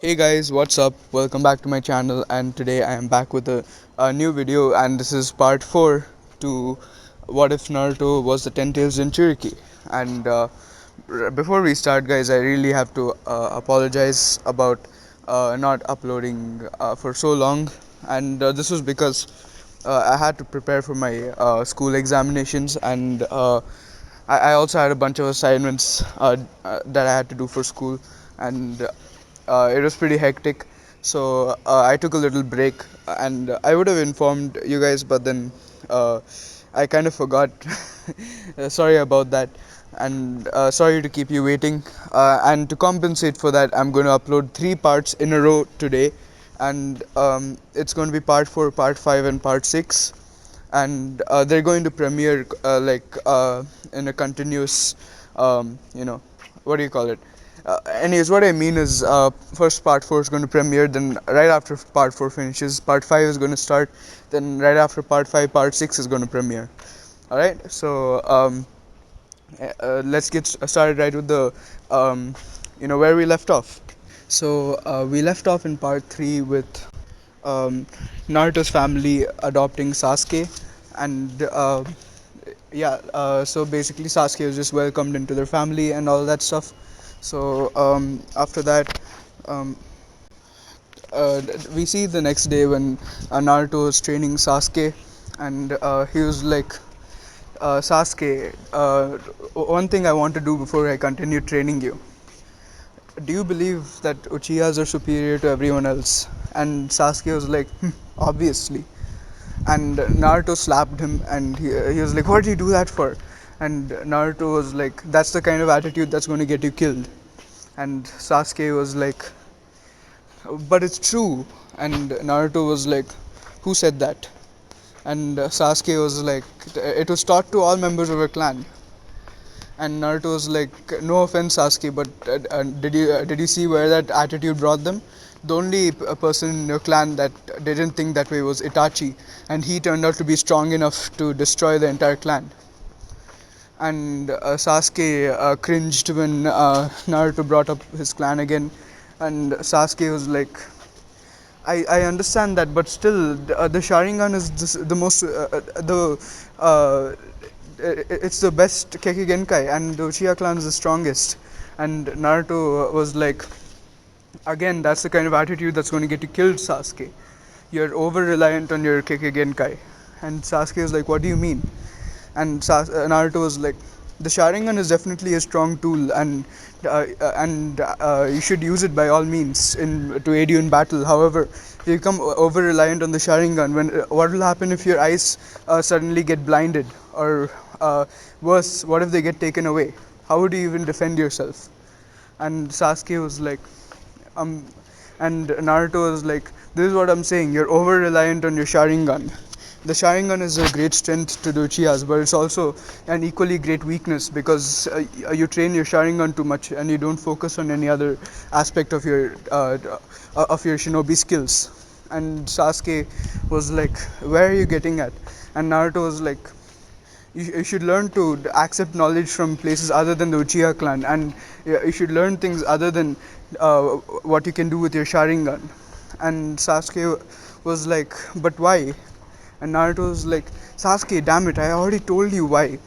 Hey guys, what's up? Welcome back to my channel, and today I am back with a new video, and this is part 4 to what if Naruto was the 10 tails Jinchuriki. And before we start, guys, I really have to apologize about not uploading for so long, and this was because I had to prepare for my school examinations, and I also had a bunch of assignments that I had to do for school, and it was pretty hectic. So I took a little break, and I would have informed you guys, but then I kind of forgot. Sorry about that, and sorry to keep you waiting. And to compensate for that, I'm going to upload 3 parts in a row today, and it's going to be part 4, part 5, and part 6, and they're going to premiere in a continuous, what do you call it? Anyways, what I mean is, first part 4 is going to premiere, then right after part 4 finishes, part 5 is going to start, then right after part 5, part 6 is going to premiere. Alright, so let's get started right with the, where we left off. So we left off in part 3 with um, Naruto's family adopting Sasuke, and so basically Sasuke was just welcomed into their family and all that stuff. So after that, um, we see the next day when Naruto was training Sasuke, and he was like, Sasuke, one thing I want to do before I continue training you. Do you believe that Uchihas are superior to everyone else? And Sasuke was like, obviously. And Naruto slapped him, and he was like, what do you do that for? And Naruto was like, that's the kind of attitude that's going to get you killed. And Sasuke was like, but it's true. And Naruto was like, who said that? And Sasuke was like, it was taught to all members of a clan. And Naruto was like, no offense, Sasuke, but did you see where that attitude brought them? The only person in your clan that didn't think that way was Itachi, and he turned out to be strong enough to destroy the entire clan. And Sasuke cringed when Naruto brought up his clan again, and Sasuke was like, I understand that, but still, the Sharingan is the most it's the best Kekkei Genkai, and the Uchiha clan is the strongest. And Naruto was like, again, that's the kind of attitude that's going to get you killed, Sasuke. You're over reliant on your Kekkei Genkai. And Sasuke was like, what do you mean? And Naruto was like, the Sharingan is definitely a strong tool, and you should use it by all means to aid you in battle. However, if you become over reliant on the Sharingan, what will happen if your eyes suddenly get blinded, or worse, what if they get taken away? How would you even defend yourself? And Sasuke was like, um, and Naruto was like, this is what I'm saying, you're over reliant on your Sharingan. The Sharingan is a great strength to the Uchihas, but it's also an equally great weakness, because you train your Sharingan too much and you don't focus on any other aspect of your shinobi skills. And Sasuke was like, where are you getting at? And Naruto was like, you should learn to accept knowledge from places other than the Uchiha clan, and you should learn things other than what you can do with your Sharingan. And Sasuke was like, but why? And Naruto was like, Sasuke, damn it, I already told you why.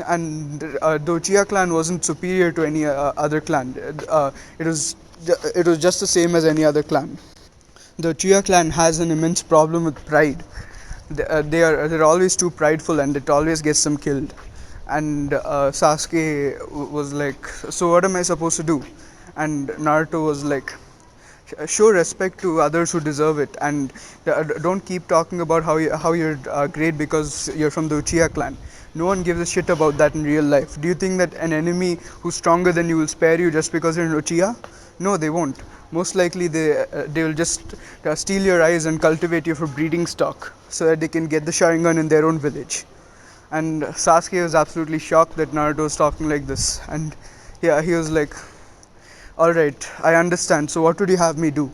And the Uchiha clan wasn't superior to any other clan. It was just the same as any other clan. The Uchiha clan has an immense problem with pride. They're always too prideful, and it always gets them killed. And Sasuke was like, so what am I supposed to do? And Naruto was like, show respect to others who deserve it, and don't keep talking about how you're great because you're from the Uchiha clan. No one gives a shit about that in real life. Do you think that an enemy who's stronger than you will spare you just because you're an Uchiha? No, they won't. Most likely they will just steal your eyes and cultivate you for breeding stock so that they can get the Sharingan in their own village. And Sasuke was absolutely shocked that Naruto was talking like this, and yeah, he was like, alright, I understand, so what would you have me do?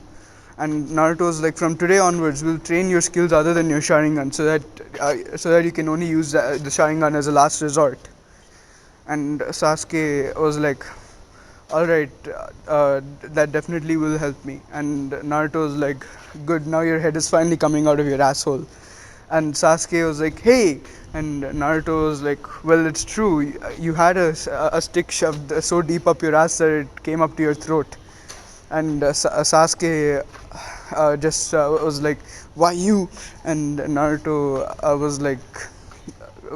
And Naruto was like, from today onwards, we'll train your skills other than your Sharingan, so that you can only use the Sharingan as a last resort. And Sasuke was like, all right, that definitely will help me. And Naruto's like, good, now your head is finally coming out of your asshole. And Sasuke was like, hey. And Naruto was like, well, it's true, you had a stick shoved so deep up your ass that it came up to your throat. And Sasuke just was like, why you? And Naruto was like,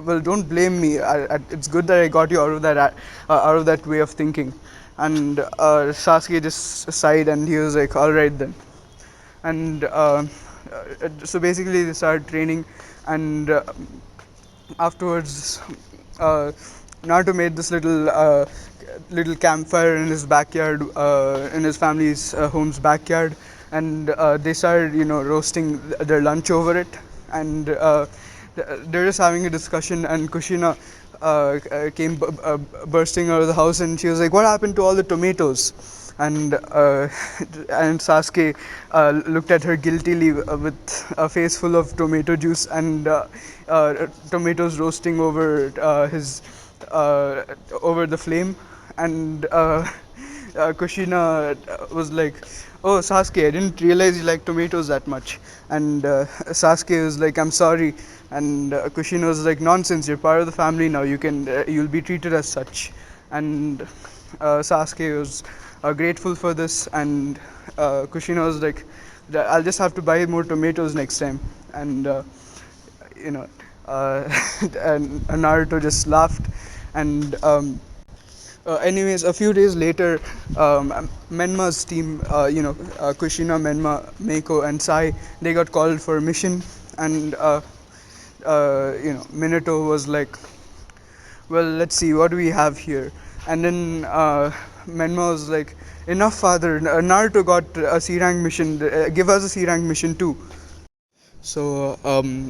well, don't blame me. It's good that I got you out of that way of thinking. And Sasuke just sighed and he was like, all right then. And so basically they started training, and afterwards, Naruto made this little campfire in his backyard, in his family's home's backyard, and they started, roasting their lunch over it, and they're just having a discussion, and Kushina came bursting out of the house, and she was like, "What happened to all the tomatoes?" And and Sasuke looked at her guiltily with a face full of tomato juice and tomatoes roasting his over the flame, and Kushina was like, "Oh, Sasuke, I didn't realize you like tomatoes that much." And Sasuke was like, "I'm sorry." And Kushina was like, "Nonsense! You're part of the family now. You'll be treated as such." And Sasuke was grateful for this, and Kushina was like, "I'll just have to buy more tomatoes next time." And you know, uh, and Naruto just laughed, and anyways, a few days later, Menma's team, Kushina, Menma, Meiko, and Sai, they got called for a mission, and Minato was like, well, let's see, what do we have here? And then Menma was like, enough, father. Naruto got a C rank mission. Give us a C rank mission too. So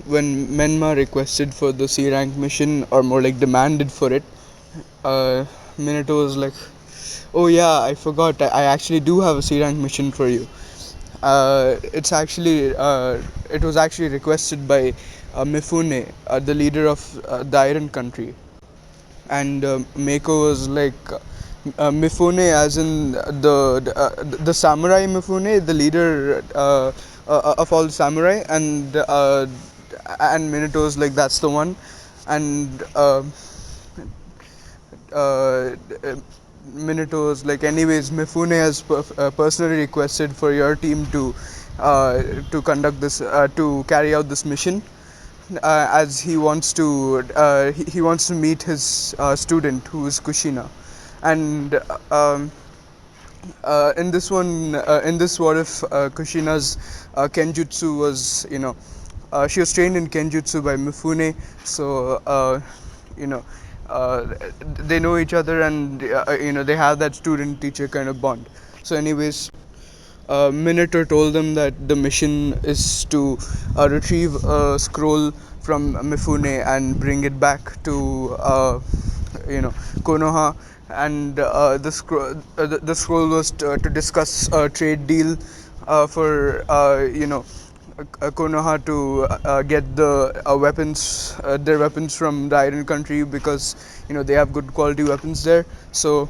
when Menma requested for the C rank mission, or more like demanded for it, uh, Minato was like, "Oh yeah, I forgot. I actually do have a C rank mission for you. It was actually requested by Mifune, the leader of the Iron Country." And Meiko was like, Mifune, as in the samurai Mifune, the leader of all the samurai, and Minato was like, that's the one. And uh, Minato was like, anyways, Mifune has personally requested for your team to conduct this, to carry out this mission, as he wants to meet his student, who is Kushina. And in this, what if Kushina's Kenjutsu was, she was trained in Kenjutsu by Mifune, so you know uh, they know each other, and they have that student teacher kind of bond. So anyways, Minato told them that the mission is to retrieve a scroll from Mifune and bring it back to Konoha, and the scroll was to discuss a trade deal for Konoha to get their weapons from the Iron Country, because they have good quality weapons there. So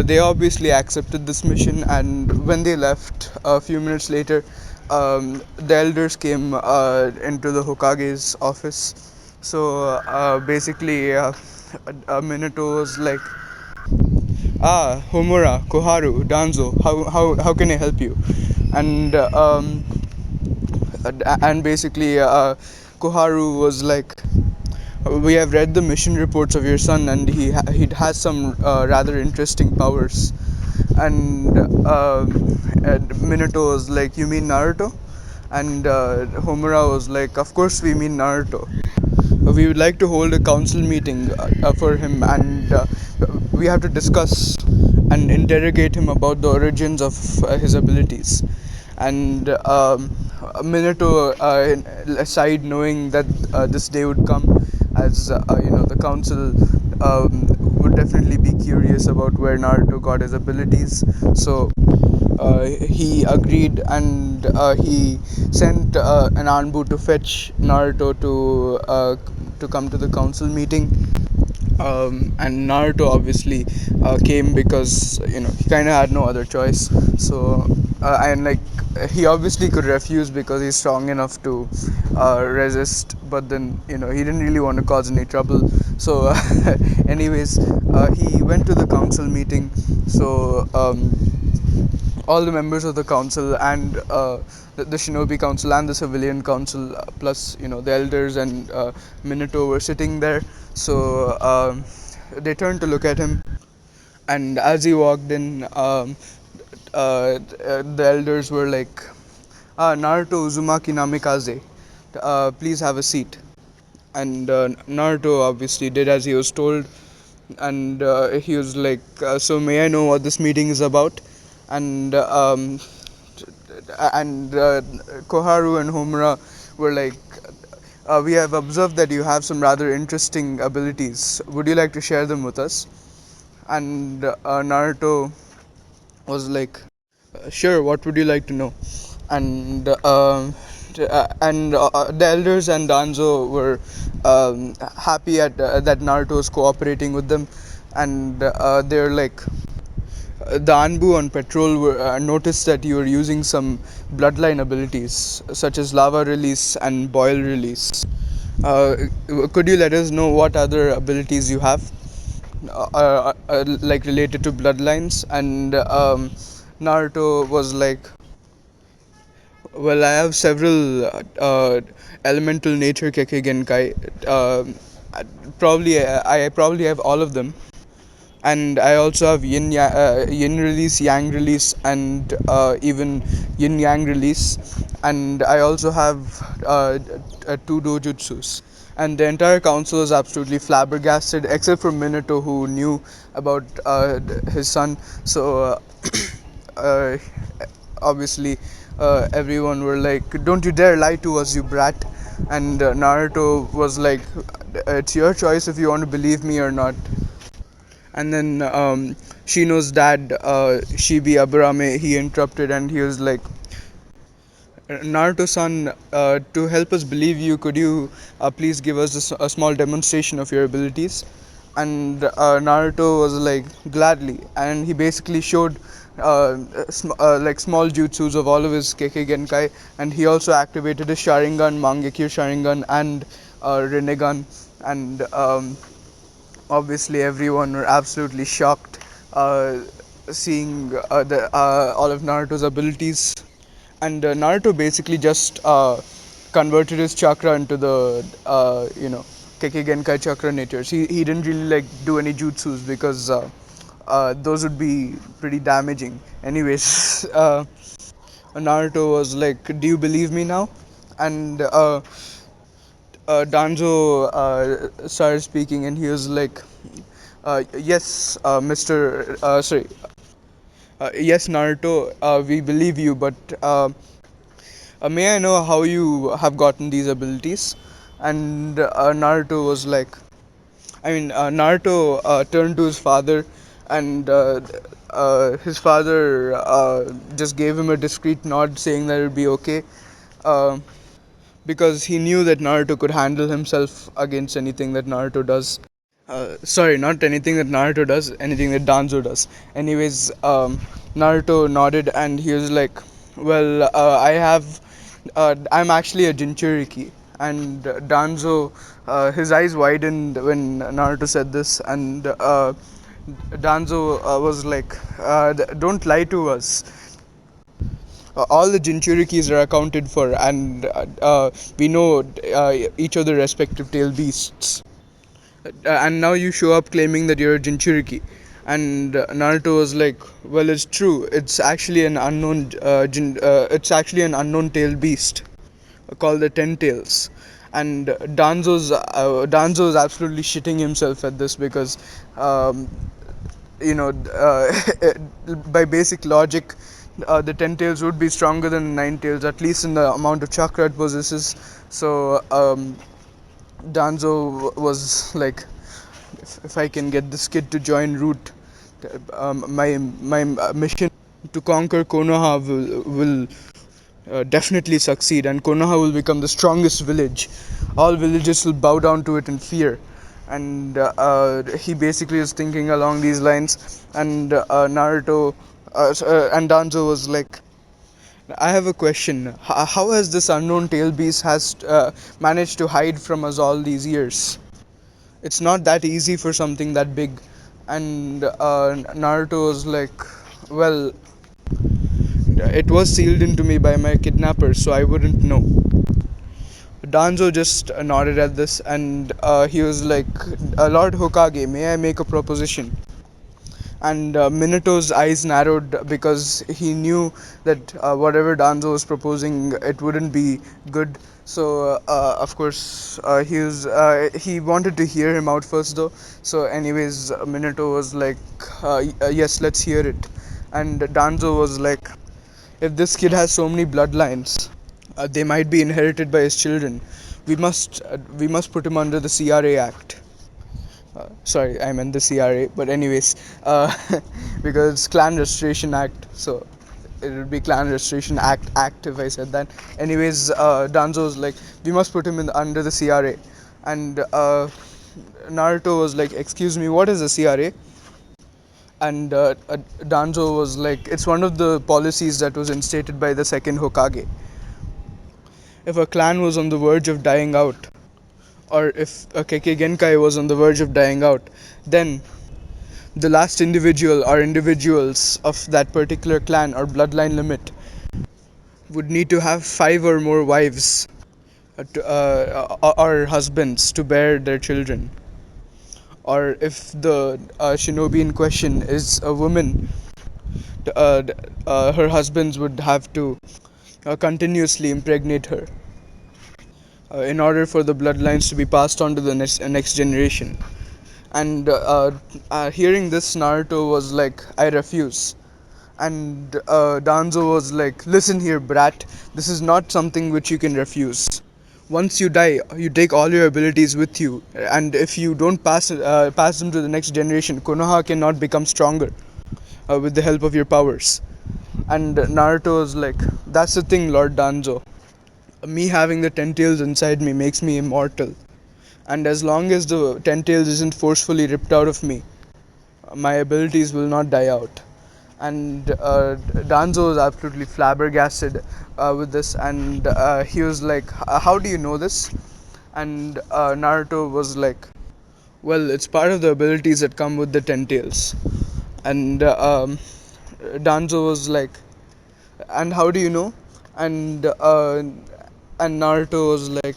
they obviously accepted this mission, and when they left, a few minutes later, the elders came into the Hokage's office. So basically, Minato was like, "Ah, Homura, Koharu, Danzo, how can I help you?" And basically, Koharu was like, "We have read the mission reports of your son, and he has some rather interesting powers." And Minato was like, "You mean Naruto?" And Homura was like, "Of course we mean Naruto. We would like to hold a council meeting for him, and we have to discuss and interrogate him about the origins of his abilities." And Minato sighed, knowing that this day would come, as the council would definitely be curious about where Naruto got his abilities. So he agreed, and he sent an Anbu to fetch Naruto to come to the council meeting. And Naruto obviously came because he kind of had no other choice. So and like he obviously could refuse because he's strong enough to resist, but then he didn't really want to cause any trouble. So anyways, he went to the council meeting. So all the members of the council and the shinobi council and the civilian council, plus the elders and Minato were sitting there. So they turned to look at him, and as he walked in, the elders were like, Naruto Uzumaki Namikaze, please have a seat. And Naruto obviously did as he was told, and he was like, "So may I know what this meeting is about?" And Koharu and Homura were like, "We have observed that you have some rather interesting abilities. Would you like to share them with us?" And Naruto was like, "Sure. What would you like to know?" And the elders and Danzo were happy at that Naruto was cooperating with them, and they're like, the Anbu on Patrol noticed that you were using some bloodline abilities such as lava release and boil release. Uh, could you let us know what other abilities you have, like related to bloodlines? And Naruto was like, well, I have several elemental nature Kekkei Genkai. I probably have all of them, and I also have yin release, yang release, and even yin yang release, and I also have two dojutsus. And the entire council was absolutely flabbergasted, except for Minato, who knew about his son. So uh, obviously, everyone were like, "Don't you dare lie to us, you brat!" And Naruto was like, "It's your choice if you want to believe me or not." And then Shino's dad, Shibi Aburame, he interrupted and he was like, Naruto-san, to help us believe you, could you please give us a small demonstration of your abilities? And Naruto was like, gladly, and he basically showed like small jutsus of all of his Kekkei Genkai, and he also activated his Sharingan, Mangekyo Sharingan, and Rinnegan, and obviously everyone were absolutely shocked uh, seeing all of Naruto's abilities. And Naruto basically just converted his chakra into the Kekkei Genkai chakra natures. He didn't really like do any jutsus because those would be pretty damaging. Anyways, Naruto was like, "Do you believe me now?" And Danzo started speaking, and he was like, "Yes, Mr. Sorry, yes, Naruto, we believe you, but may I know how you have gotten these abilities?" And Naruto was like, Naruto turned to his father, and his father just gave him a discreet nod, saying that it would be okay. Because he knew that Naruto could handle himself against anything that Naruto does. Sorry, not anything that Naruto does, anything that Danzo does. Anyways, Naruto nodded and he was like, "Well, I'm actually a Jinchuriki." And Danzo, his eyes widened when Naruto said this, and Danzo was like, "Don't lie to us. All the Jinchurikis are accounted for, and we know each of the respective tail beasts. And now you show up claiming that you're a Jinchuriki." And Naruto was like, "Well, it's true. It's actually an unknown tail beast called the Ten Tails." And Danzo is absolutely shitting himself at this because um, you know, by basic logic, the Ten Tails would be stronger than the Nine Tails, at least in the amount of chakra it possesses. So Danzo was like, if I can get this kid to join Root, my mission to conquer Konoha will definitely succeed, and Konoha will become the strongest village. All villages will bow down to it in fear. and he basically is thinking along these lines, and Naruto and Danzo was like, I have a question. How has this unknown tail beast has managed to hide from us all these years? It's not that easy for something that big. And Naruto was like, well, it was sealed into me by my kidnappers, so I wouldn't know. Danzo just nodded at this, and he was like, Lord Hokage, may I make a proposition? And Minato's eyes narrowed because he knew that whatever Danzo was proposing, it wouldn't be good. So of course he wanted to hear him out first though. So anyways, Minato was like, yes, let's hear it. And Danzo was like, if this kid has so many bloodlines, they might be inherited by his children. We must put him under the CRA Act. Sorry, I meant the CRA, but anyways, because it's Clan Restoration Act, so it would be Clan Restoration Act if I said that. Anyways, Danzo's like, we must put him in under the CRA, and Naruto was like, excuse me, what is the CRA? And Danzo was like, it's one of the policies that was instated by the second Hokage. If a clan was on the verge of dying out, or if a Kekkei Genkai was on the verge of dying out, then the last individual or individuals of that particular clan or bloodline limit would need to have five or more wives or husbands to bear their children. Or if the shinobi in question is a woman, uh, her husbands would have to continuously impregnate her in order for the bloodlines to be passed on to the next generation. And hearing this, Naruto was like, I refuse. And Danzo was like, listen here, brat, this is not something which you can refuse. Once you die, you take all your abilities with you, and if you don't pass them to the next generation, Konoha cannot become stronger with the help of your powers. And Naruto was like, that's the thing, Lord Danzo. Me having the ten tails inside me makes me immortal, and as long as the ten tails isn't forcefully ripped out of me, my abilities will not die out. And Danzo was absolutely flabbergasted with this, and he was like, how do you know this? And Naruto was like, well, it's part of the abilities that come with the ten tails. And Danzo was like, and how do you know? And Naruto was like,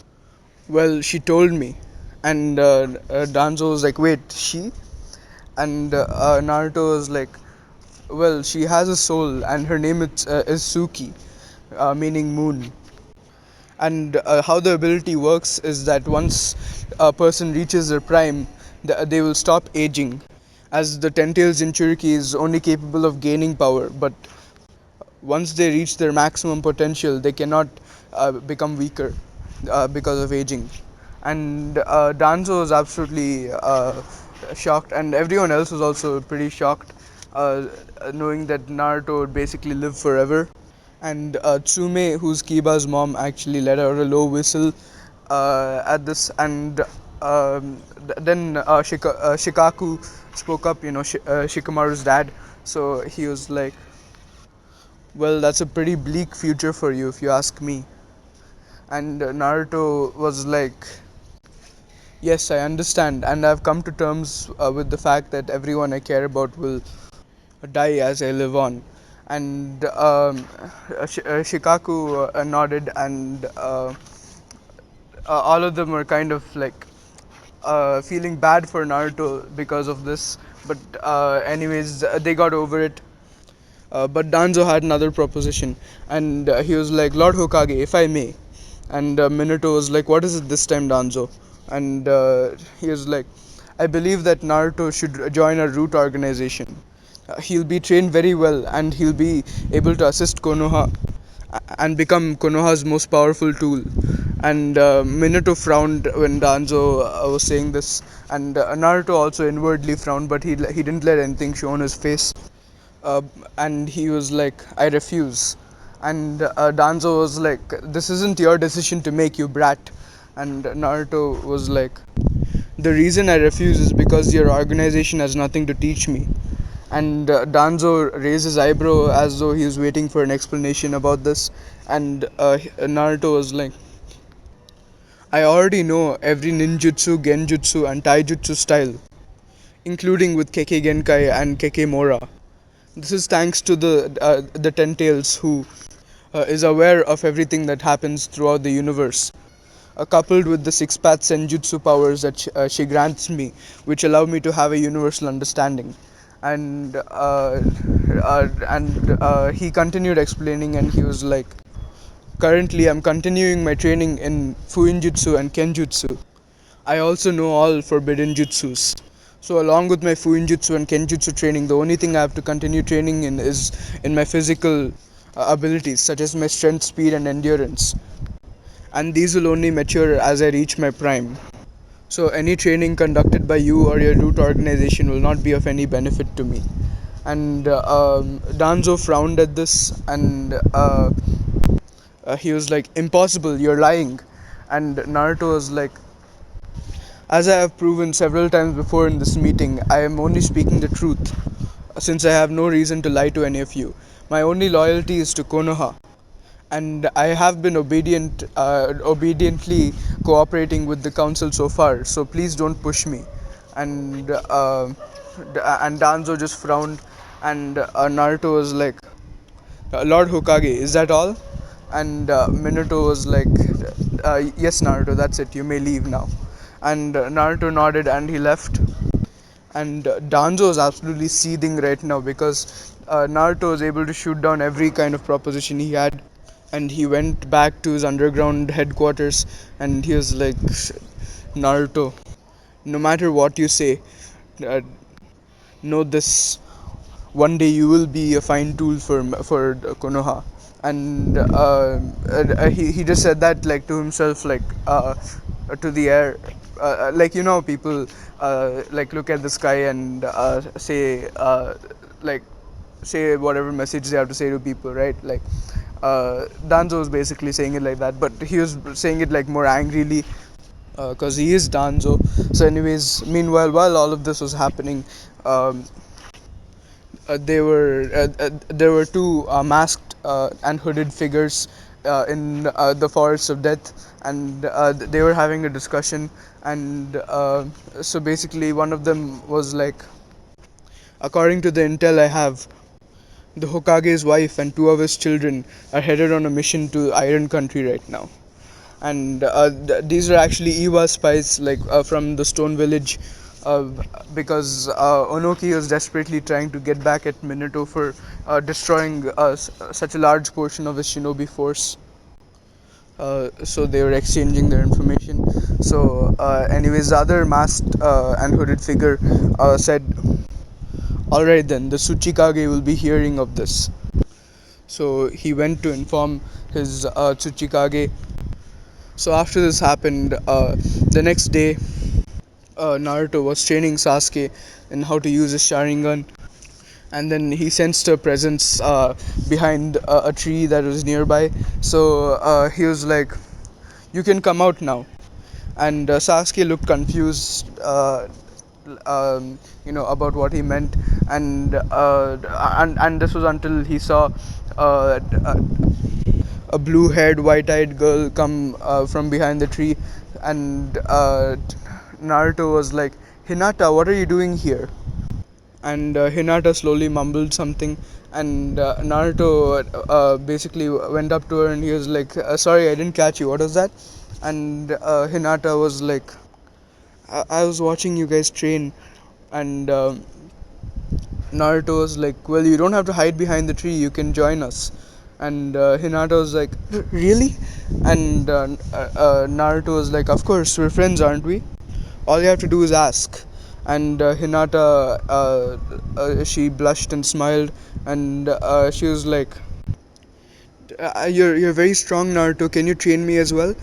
well, she told me. And Danzo was like, wait, she? And Naruto was like, well, she has a soul, and her name is Suki, meaning moon. And how the ability works is that once a person reaches their prime, they will stop aging, as the ten tails Jinchuriki is only capable of gaining power, but once they reach their maximum potential, they cannot become weaker because of aging. And Danzo was absolutely shocked, and everyone else was also pretty shocked, knowing that Naruto would basically live forever. And Tsume, who's Kiba's mom, actually let out a low whistle at this, and then Shikaku spoke up, Shikamaru's dad. So he was like, well, that's a pretty bleak future for you, if you ask me. And Naruto was like, yes, I understand, and I've come to terms with the fact that everyone I care about will die as I live on. And Shikaku nodded, and all of them were kind of like feeling bad for Naruto because of this. But anyways, they got over it. But Danzo had another proposition, and he was like, Lord Hokage, if I may. And Minato was like, what is it this time, Danzo? And he was like, I believe that Naruto should join a root organization. He'll be trained very well, and he'll be able to assist Konoha and become Konoha's most powerful tool. And Minato frowned when Danzo was saying this, and Naruto also inwardly frowned, but he didn't let anything show on his face. uh, and he was like, I refuse. And Danzo was like, this isn't your decision to make, you brat. And Naruto was like, The reason I refuse is because your organization has nothing to teach me. And Danzo raised his eyebrow as though he was waiting for an explanation about this. And Naruto was like, I already know every ninjutsu, genjutsu, and taijutsu style, including with Kekkei Genkai and Kekkei Mora. This is thanks to the Ten Tails, who is aware of everything that happens throughout the universe, coupled with the six path senjutsu powers that she grants me, which allow me to have a universal understanding. And he continued explaining, and he was like, currently, I'm continuing my training in Fuinjutsu and Kenjutsu. I also know all forbidden jutsus. So, along with my Fuinjutsu and Kenjutsu training, the only thing I have to continue training in is in my physical abilities, such as my strength, speed, and endurance. And these will only mature as I reach my prime. So, any training conducted by you or your root organization will not be of any benefit to me. And Danzo frowned at this, and he was like, impossible, you're lying. And Naruto was like, as I have proven several times before in this meeting, I am only speaking the truth, since I have no reason to lie to any of you. My only loyalty is to Konoha, and I have been obediently cooperating with the council so far. So please don't push me. And and Danzo just frowned, and Naruto was like, Lord Hokage, is that all? And Minato was like, yes, Naruto, that's it. You may leave now. And Naruto nodded and he left. And Danzo is absolutely seething right now because Naruto was able to shoot down every kind of proposition he had. And he went back to his underground headquarters and he was like, Naruto, no matter what you say, uh, know this: one day you will be a fine tool for Konoha. And he just said that like to himself, like to the air, like people like look at the sky and like say whatever message they have to say to people, right? Like Danzo was basically saying it like that, but he was saying it like more angrily because he is Danzo. So, anyways, meanwhile, while all of this was happening, um, there were two masked and hooded figures in the forests of death, and they were having a discussion. And so basically, one of them was like, according to the intel I have, the Hokage's wife and two of his children are headed on a mission to Iron Country right now. And these are actually Iwa spies, like from the Stone Village, uh, because Onoki was desperately trying to get back at Minato for destroying such a large portion of his shinobi force. So they were exchanging their information. So, anyways, the other masked and hooded figure said, "Alright then, the Tsuchikage will be hearing of this." So he went to inform his Tsuchikage. So after this happened, the next day, Naruto was training Sasuke in how to use his Sharingan, and then he sensed a presence behind a tree that was nearby. So he was like, "You can come out now." And Sasuke looked confused, about what he meant, and this was until he saw uh, a blue-haired, white-eyed girl come from behind the tree, and Naruto was like, "Hinata, what are you doing here?" And Hinata slowly mumbled something, and Naruto basically went up to her and he was like, "Sorry, I didn't catch you. What was that?" And Hinata was like, I was watching you guys train." And Naruto was like, "Well, you don't have to hide behind the tree. You can join us." And Hinata was like, "Really?" And Naruto was like, "Of course, we're friends, aren't we? All you have to do is ask." And Hinata, she blushed and smiled, and she was like, you're very strong, Naruto. Can you train me as well?"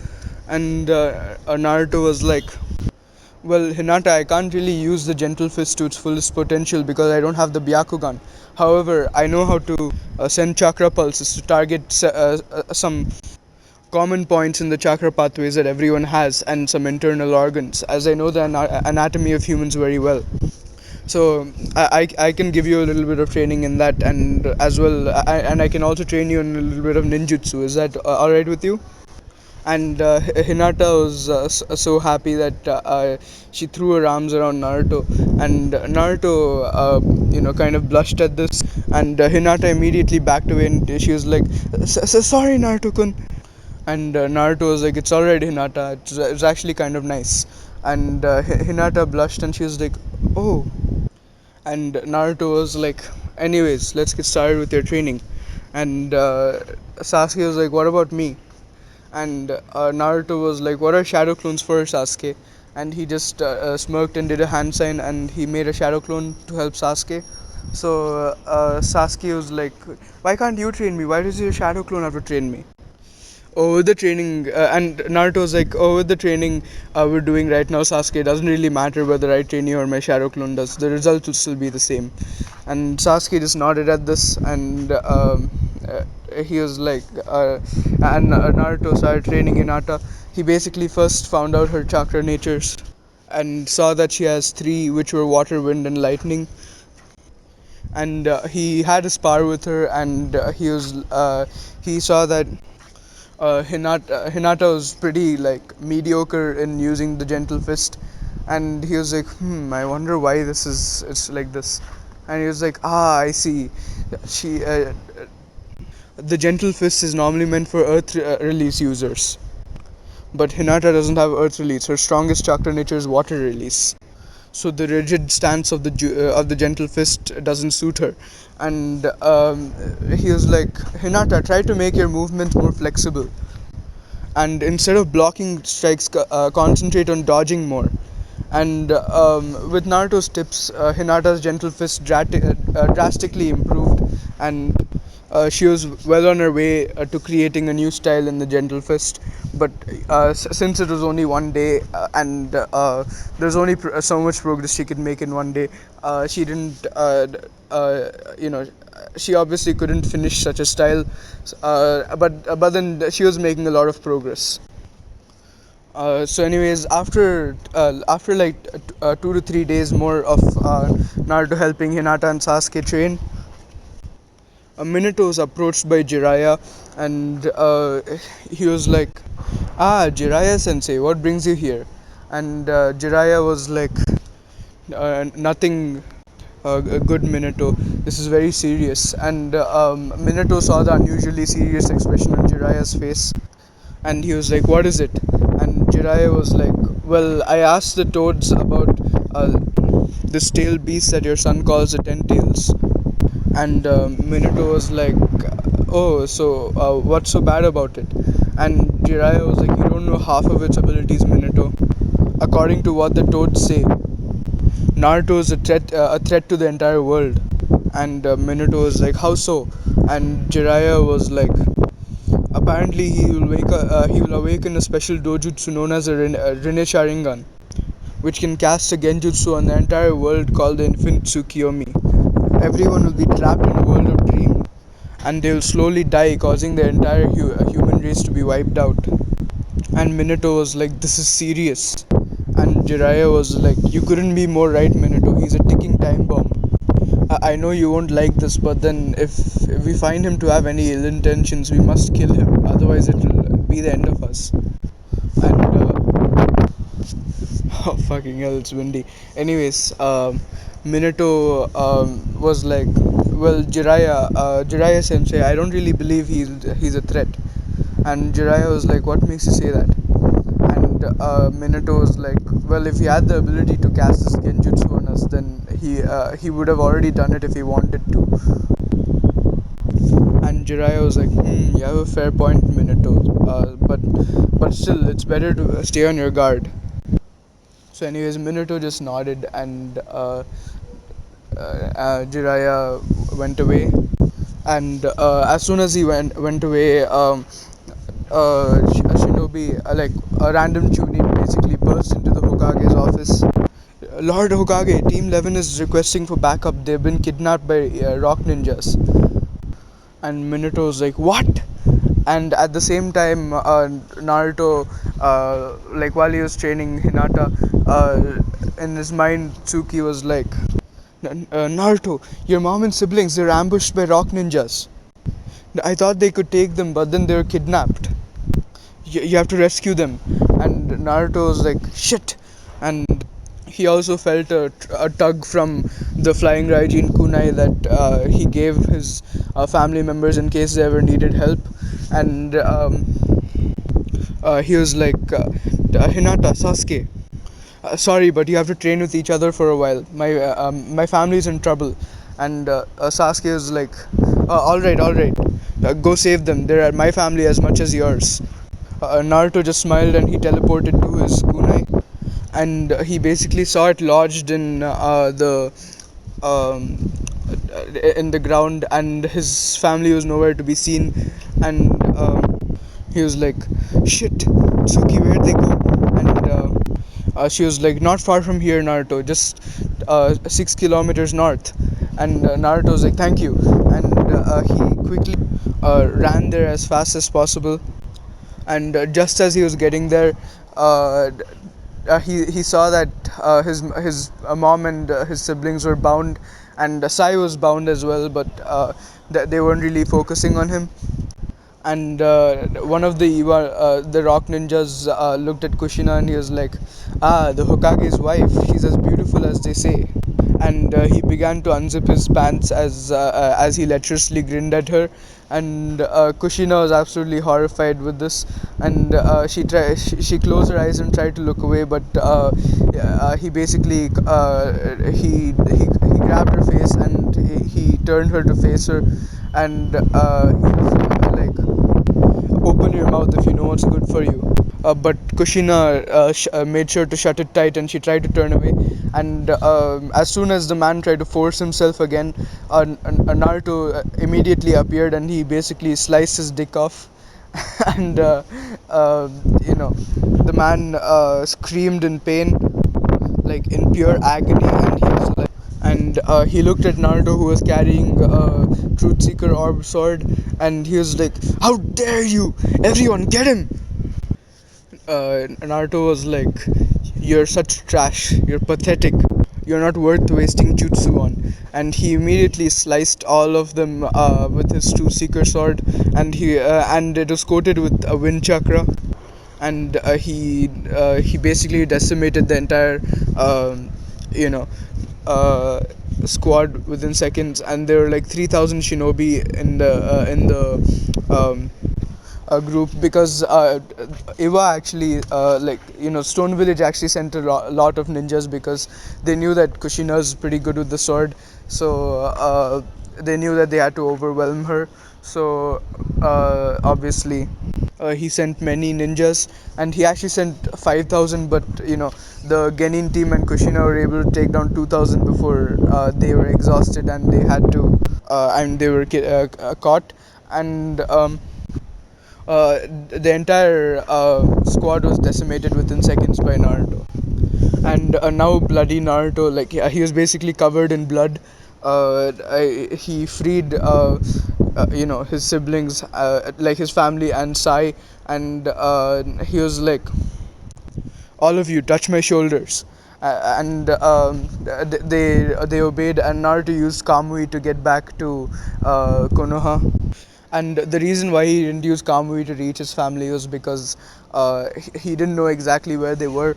And Naruto was like, "Well, Hinata, I can't really use the Gentle Fist to its fullest potential because I don't have the Byakugan. However, I know how to send chakra pulses to target some common points in the chakra pathways that everyone has, and some internal organs, as I know the anatomy of humans very well. So I can give you a little bit of training in that, and as well, and I can also train you in a little bit of ninjutsu. Is that all right with you? And Hinata was so happy that she threw her arms around Naruto, and Naruto, kind of blushed at this, and Hinata immediately backed away, and she was like, "Sorry, Naruto-kun." And Naruto was like, "It's alright, Hinata. It's actually kind of nice." And Hinata blushed, and she was like, "Oh." And Naruto was like, "Anyways, let's get started with your training." And Sasuke was like, "What about me?" And Naruto was like, "What are shadow clones for, Sasuke?" And he just smirked and did a hand sign, and he made a shadow clone to help Sasuke. So Sasuke was like, "Why can't you train me? Why does your shadow clone have to train me?" Oh, with the training, and Naruto was like, "Oh, with the training we're doing right now, Sasuke, it doesn't really matter whether I train you or my shadow clone does. The result will still be the same." And Sasuke just nodded at this, and he was like, and Naruto started training Hinata. He basically first found out her chakra natures and saw that she has three, which were water, wind, and lightning. And he had a spar with her, and he saw that Hinata was pretty like mediocre in using the gentle fist, and he was like, I wonder why it's like this. And he was like, "Ah, I see. She the gentle fist is normally meant for earth release users, but Hinata doesn't have earth release. Her strongest chakra nature is water release. So the rigid stance of the gentle fist doesn't suit her." And he was like, "Hinata, try to make your movements more flexible, and instead of blocking strikes, concentrate on dodging more." And with Naruto's tips, Hinata's gentle fist drastically improved, and she was well on her way to creating a new style in the gentle fist. But since it was only one day, and there's only so much progress she could make in one day, she didn't uh, you know she obviously couldn't finish such a style, but then she was making a lot of progress. So anyways, after like 2 to 3 days more of Naruto helping Hinata and Sasuke train, Minato was approached by Jiraiya, and he was like, "Ah, Jiraiya Sensei, what brings you here?" And Jiraiya was like, "Nothing, good Minato. This is very serious." And Minato saw the unusually serious expression on Jiraiya's face, and he was like, "What is it?" And Jiraiya was like, "Well, I asked the toads about this tail beast that your son calls the Ten Tails." And Minato was like, "Oh, so what's so bad about it?" And Jiraiya was like, "You don't know half of its abilities, Minato. According to what the toads say, Naruto is a threat to the entire world." And Minato was like, "How so?" And Jiraiya was like, "Apparently, he will awaken a special dojutsu known as a Rinne Sharingan, which can cast a genjutsu on the entire world called the Infinite Tsukiyomi. Everyone will be trapped in a world of dreams, and they will slowly die, causing the entire human race to be wiped out." And Minato was like, "This is serious." And Jiraiya was like, "You couldn't be more right, Minato. He's a ticking time bomb. I know you won't like this, but then if we find him to have any ill intentions, we must kill him. Otherwise, it will be the end of us." And oh fucking hell, it's windy. Anyways, Minato was like, "Well, Jiraiya Sensei, I don't really believe he's a threat." And Jiraiya was like, "What makes you say that?" And Minato was like, "Well, if he had the ability to cast this genjutsu on us, then he would have already done it if he wanted to." And Jiraiya was like, "You have a fair point, Minato. But still, it's better to stay on your guard." So, anyways, Minato just nodded, and Jiraiya went away. And as soon as he went away, a shinobi, like a random Chunin, basically burst into the Hokage's office. "Lord Hokage, Team 11 is requesting for backup. They've been kidnapped by rock ninjas." And Minato was like, "What?" And at the same time, Naruto, like while he was training Hinata, in his mind, Tsuki was like, Naruto, your mom and siblings, they're ambushed by rock ninjas. I thought they could take them, but then they were kidnapped. You have to rescue them. And Naruto was like, shit. And he also felt a tug from the flying Raijin kunai that he gave his family members in case they ever needed help. And he was like, Hinata, Sasuke, sorry, but you have to train with each other for a while. My family is in trouble. And Sasuke is like, all right, all right, go save them. They're my family as much as yours. Naruto just smiled and he teleported to his kunai, and he basically saw it lodged um, in the ground, and his family was nowhere to be seen. And he was like, "Shit, Tsuki, where'd they go?" And she was like, "Not far from here, Naruto, just 6 kilometers north." And Naruto was like, "Thank you," and he quickly ran there as fast as possible. And just as he was getting there, uh, he saw that his mom and his siblings were bound, and Sai was bound as well, but they weren't really focusing on him. And one of the rock ninjas looked at Kushina and he was like, "Ah, the Hokage's wife. She's as beautiful as they say." And he began to unzip his pants as he lecherously grinned at her. And Kushina was absolutely horrified with this, and she closed her eyes and tried to look away, but he basically he grabbed her face and he turned her to face her. And he was like, "Open your mouth if you know what's good for you." But Kushina made sure to shut it tight, and she tried to turn away. And as soon as the man tried to force himself again, Naruto immediately appeared, and he basically sliced his dick off. And uh, you know, the man screamed in pain, like in pure agony, and he was like, and he looked at Naruto, who was carrying a Truth Seeker Orb sword, and he was like, "How dare you! Everyone, get him!" Naruto was like, "You're such trash. You're pathetic. You're not worth wasting jutsu on." And he immediately sliced all of them with his True Seeker sword, and it was coated with a wind chakra. And he basically decimated the entire you know uh, squad within seconds. And there were like 3,000 shinobi in the group, because Iwa actually, Stone Village actually sent a lot of ninjas, because they knew that Kushina is pretty good with the sword. So they knew that they had to overwhelm her. So obviously he sent many ninjas, and he actually sent 5,000, but the Genin team and Kushina were able to take down 2,000 before they were exhausted, and they were caught. And the entire squad was decimated within seconds by Naruto. And now bloody Naruto, like, he was basically covered in blood. He freed his siblings, like his family and Sai. And he was like, "All of you, touch my shoulders." And they obeyed, and Naruto used Kamui to get back to Konoha. And the reason why he didn't use Kamui to reach his family was because he didn't know exactly where they were.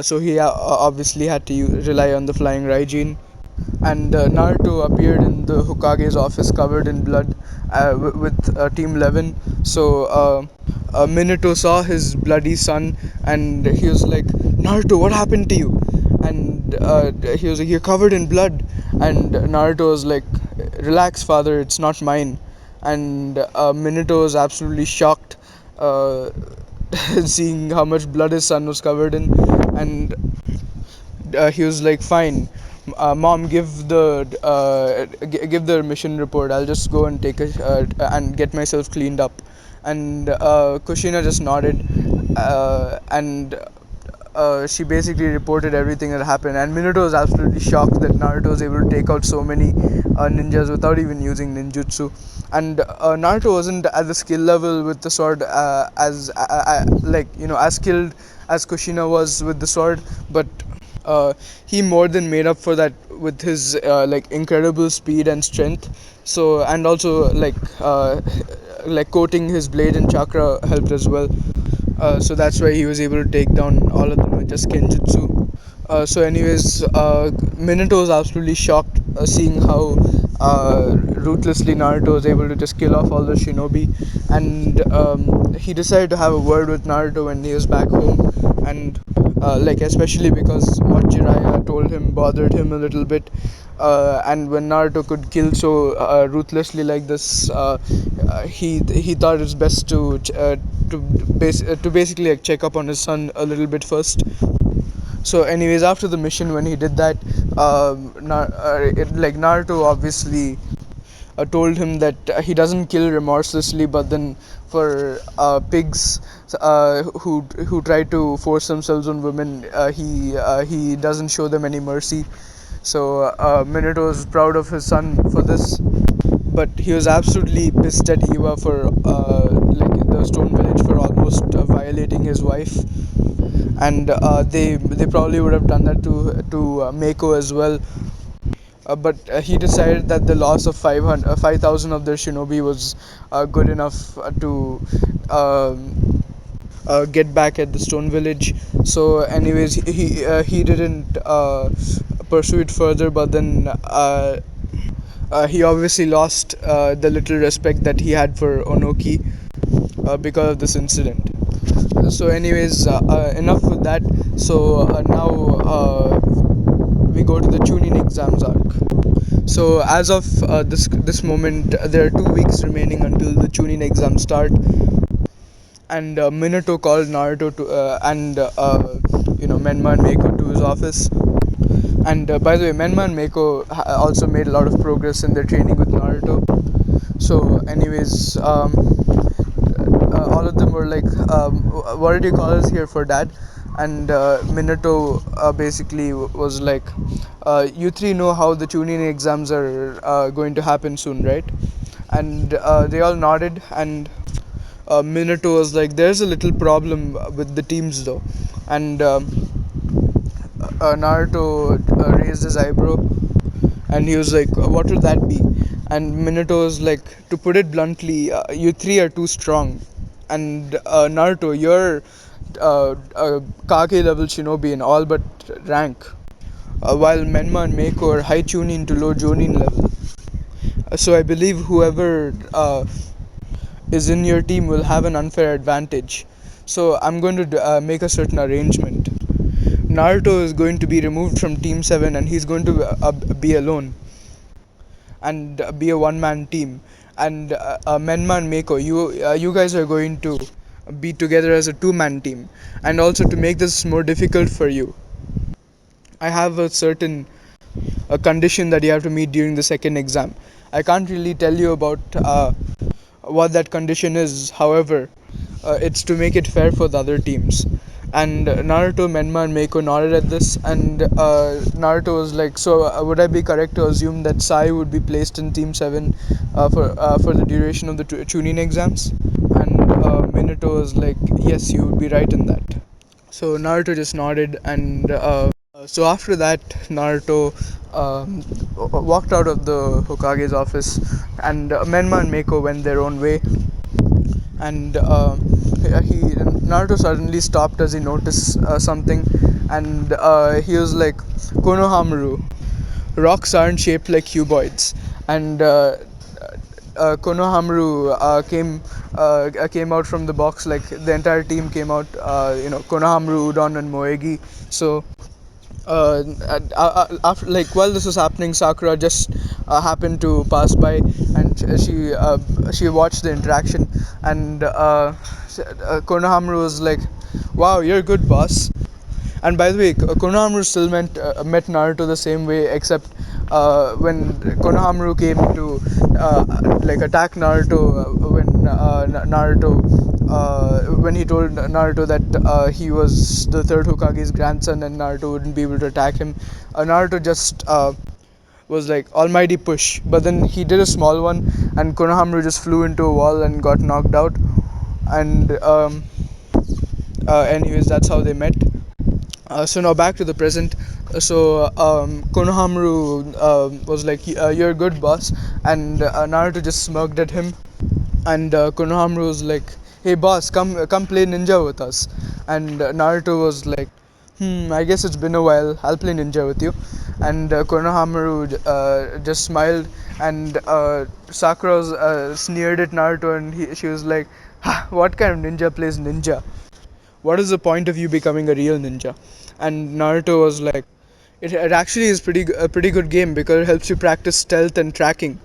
So he obviously had to rely on the flying Raijin. And Naruto appeared in the Hokage's office covered in blood, with Team 11. So Minato saw his bloody son, and he was like, "Naruto, what happened to you?" And he was like, "You're covered in blood." And Naruto was like, "Relax, father, it's not mine." And Minato was absolutely shocked, uh, seeing how much blood his son was covered in. And he was like, "Fine, mom, give the mission report. I'll just go and take and get myself cleaned up." And Kushina just nodded, and she basically reported everything that happened, and Minato was absolutely shocked that Naruto was able to take out so many ninjas without even using ninjutsu. And Naruto wasn't at the skill level with the sword like as skilled as Kushina was with the sword, but he more than made up for that with his like incredible speed and strength. So and also like coating his blade in chakra helped as well. So that's why he was able to take down all of them with just kenjutsu. Minato was absolutely shocked seeing how ruthlessly Naruto was able to just kill off all the shinobi, and he decided to have a word with Naruto when he was back home, and like especially because what Jiraiya told him bothered him a little bit. And when Naruto could kill so ruthlessly like this, he thought it was best to basically like check up on his son a little bit first. So anyways, after the mission when he did that, like Naruto obviously told him that he doesn't kill remorselessly, but then for pigs who try to force themselves on women, he doesn't show them any mercy. So Minato was proud of his son for this, but he was absolutely pissed at Iwa for like the Stone Village for almost violating his wife, and they probably would have done that to Mako as well. But he decided that the loss of 5,000 of their shinobi was good enough to get back at the Stone Village. So, anyways, he didn't pursue it further, but then he obviously lost the little respect that he had for Onoki because of this incident. So, anyways, enough with that. So now we go to the Chunin exams arc. So as of this moment, there are 2 weeks remaining until the Chunin exams start, and Minato called Naruto to Menma and Mako to his office. And by the way, Menma and Mako also made a lot of progress in their training with Naruto. So, anyways, all of them were like, "What did you call us here for, Dad?" And Minato basically was like, "You three know how the Chunin exams are going to happen soon, right?" And they all nodded, and Minato was like, "There's a little problem with the teams, though." And Naruto raised his eyebrow, and he was like, "What would that be?" And Minato was like, "To put it bluntly, you three are too strong, and Naruto, you're Kage level shinobi in all but rank, while Menma and Mako are high Chunin to low Jonin level. So I believe whoever is in your team will have an unfair advantage. So I'm going to make a certain arrangement. Naruto is going to be removed from Team 7, and he's going to be alone and be a one-man team. And Menma and Mako, you guys are going to be together as a two-man team. And also, to make this more difficult for you, I have a certain condition that you have to meet during the second exam. I can't really tell you about what that condition is. However, it's to make it fair for the other teams. And Naruto, Menma, and Mako nodded at this, and Naruto was like, "So, would I be correct to assume that Sai would be placed in Team 7 for the duration of the Chunin exams?" And Minato was like, "Yes, you would be right in that." So Naruto just nodded, and so after that, Naruto walked out of the Hokage's office, and Menma and Mako went their own way. And Naruto suddenly stopped as he noticed something, and he was like, "Konohamaru, rocks aren't shaped like cuboids." And Konohamaru came out from the box, like the entire team came out. Konohamaru, Udon, and Moegi. So after, like, while this was happening, Sakura just happened to pass by, and she watched the interaction, and Konohamaru was like, "Wow, you're good, boss." And by the way, Konohamaru still met Naruto the same way, except when Konohamaru came to like attack Naruto when Naruto when he told Naruto that he was the third Hokage's grandson and Naruto wouldn't be able to attack him, Naruto just was like almighty push, but then he did a small one, and Konohamaru just flew into a wall and got knocked out. And anyways, that's how they met. So now back to the present. Konohamaru was like, "You're a good boss," and Naruto just smirked at him. And Konohamaru was like, "Hey boss, come play ninja with us." And Naruto was like, I guess it's been a while. I'll play ninja with you." And Konohamaru just smiled, and Sakura sneered at Naruto, and she was like, "Ha, what kind of ninja plays ninja? What is the point of you becoming a real ninja?" And Naruto was like, it actually is a pretty good game because it helps you practice stealth and tracking,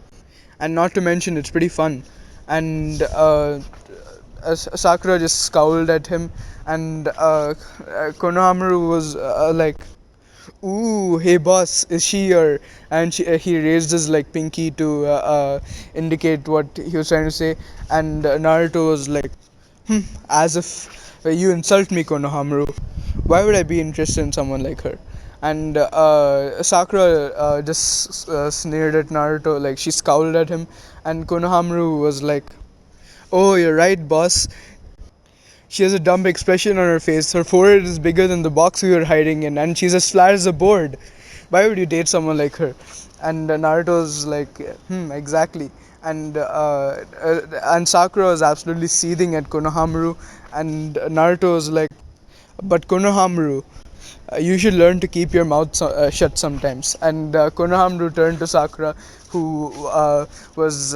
and not to mention it's pretty fun." And Sakura just scowled at him, and Konohamaru was like, "Ooh, hey boss, is she your?" And he raised his like pinky to indicate what he was trying to say, and Naruto was like, as if you insult me, Konohamaru. Why would I be interested in someone like her? And Sakura just sneered at Naruto, like she scowled at him, and Konohamaru was like, "Oh, you're right, boss. She has a dumb expression on her face. Her forehead is bigger than the box we were hiding in, and she's as flat as a board. Why would you date someone like her?" And Naruto's like, exactly. And Sakura was absolutely seething at Konohamaru, and Naruto was like, "But Konohamaru, you should learn to keep your mouth shut sometimes." And Konohamaru turned to Sakura, who was,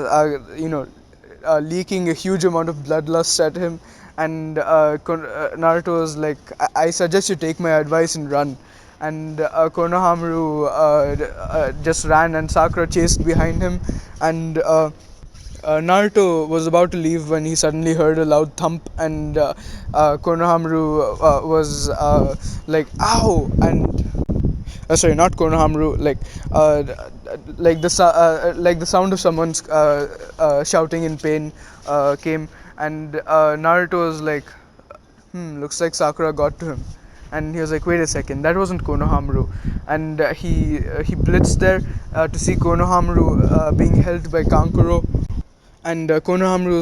leaking a huge amount of bloodlust at him. And Naruto was like, I suggest you take my advice and run." And Konohamaru just ran, and Sakura chased behind him. And Naruto was about to leave when he suddenly heard a loud thump, and Konohamaru was like, "Ow!" And sorry, not Konohamaru, like the sound of someone's shouting in pain came, and Naruto was like, looks like Sakura got to him." And he was like, "Wait a second, that wasn't Konohamaru." And he blitzed there to see Konohamaru being held by Kankuro, and Konohamaru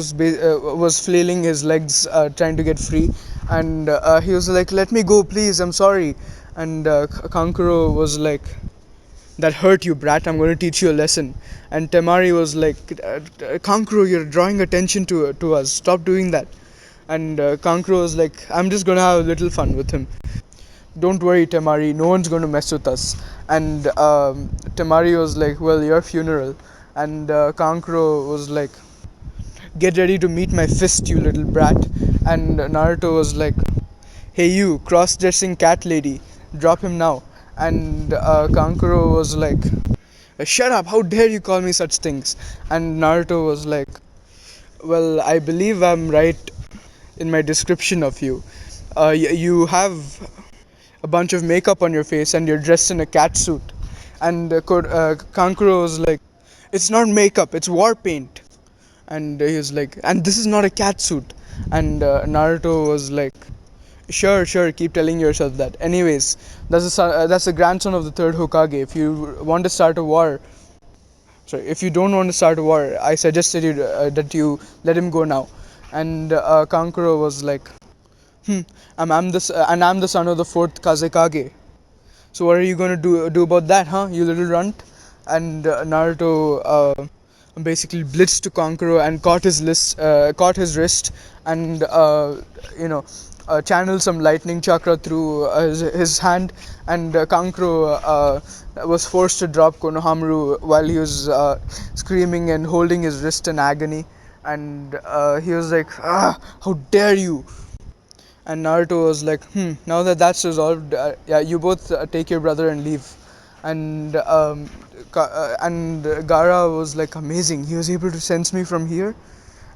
was flailing his legs, trying to get free, and he was like, "Let me go, please. I'm sorry." And Kankuro was like, "That hurt you, brat. I'm going to teach you a lesson." And Temari was like, "Kankuro, you're drawing attention to us. Stop doing that." And Kankuro was like, "I'm just going to have a little fun with him. Don't worry, Temari. No one's going to mess with us." And Temari was like, "Well, your funeral." And Kankuro was like, "Get ready to meet my fist, you little brat." And Naruto was like, "Hey, you cross-dressing cat lady, drop him now." And Kankuro was like, "Shut up! How dare you call me such things?" And Naruto was like, "Well, I believe I'm right in my description of you. You have a bunch of makeup on your face and you're dressed in a cat suit." And Kankuro was like, "It's not makeup, it's war paint." And he was like, "And this is not a cat suit." And Naruto was like, "Sure, sure, keep telling yourself that. Anyways, that's the grandson of the third Hokage. If you want to start a war, sorry, if you don't want to start a war, I suggested that you let him go now." And Kankuro was like, and I'm the son of the fourth Kazekage. So what are you going to do about that, huh? You little runt." And Naruto basically blitzed to Kankuro and caught his wrist, and channeled some lightning chakra through his hand. And Kankuro was forced to drop Konohamaru while he was screaming and holding his wrist in agony. And he was like, "Ah, how dare you!" And Naruto was like, now that that's resolved, yeah, you both take your brother and leave." And Gaara was like, "Amazing, he was able to sense me from here.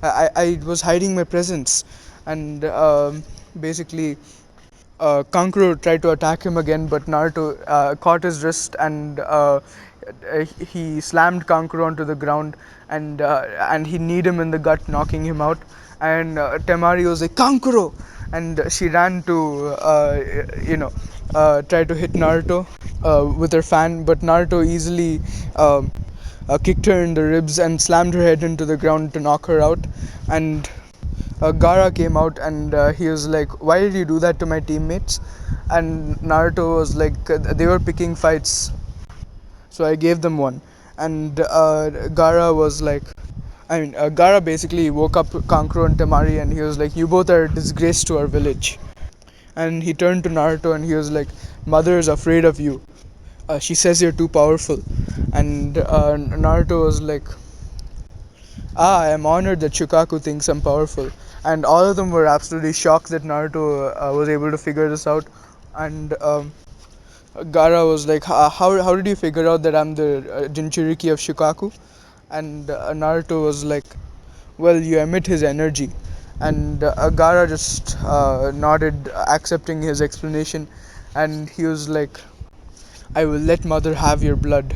I was hiding my presence." And basically, Kankuro tried to attack him again, but Naruto caught his wrist, and he slammed Kankuro onto the ground, and he kneed him in the gut, knocking him out. and Temari was like Kankuro, and she ran to you know try to hit Naruto with her fan, but Naruto easily kicked her in the ribs and slammed her head into the ground to knock her out. And Gaara came out and he was like, "Why did you do that to my teammates?" And Naruto was like, "They were picking fights, so I gave them one." And Gaara was like, Gaara basically woke up Kankuro and Temari and he was like, "You both are a disgrace to our village." And he turned to Naruto and he was like, "Mother is afraid of you. She says you're too powerful." And Naruto was like, "Ah, I am honored that Shukaku thinks I'm powerful." And all of them were absolutely shocked that Naruto was able to figure this out. And Gaara was like, how did you figure out that I'm the Jinchuriki of Shukaku?" And Naruto was like, "Well, you emit his energy." And Gaara just nodded, accepting his explanation. And he was like, "I will let mother have your blood."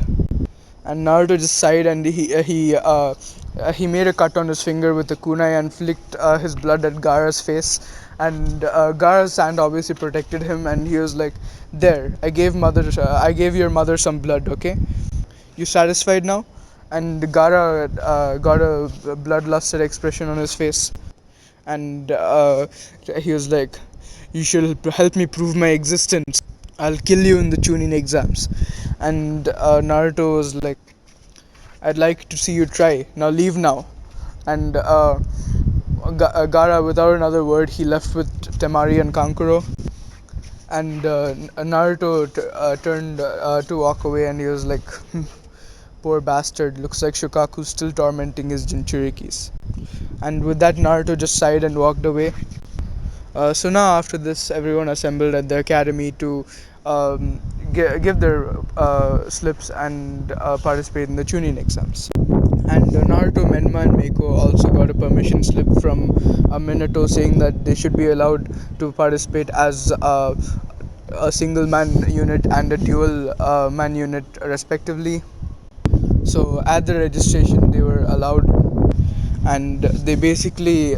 And Naruto just sighed and he made a cut on his finger with a kunai and flicked his blood at Gaara's face. And Gaara's hand obviously protected him, and he was like, "There, I gave your mother some blood. Okay, you satisfied now?" And Gaara got a bloodlusted expression on his face, and he was like, "You should help me prove my existence. I'll kill you in the Chunin exams." And Naruto was like, "I'd like to see you try. Now leave now." And Gaara, without another word, he left with Temari and Kankuro. And Naruto turned to walk away, and he was like, "Poor bastard. Looks like Shukaku's still tormenting his Jinchurikis." And with that, Naruto just sighed and walked away. So now, after this, everyone assembled at the academy to um, give their slips and participate in the Chunin exams. And Naruto, Menma, and Meiko also got a permission slip from Minato saying that they should be allowed to participate as a single man unit and a dual man unit, respectively. So at the registration, they were allowed, and they basically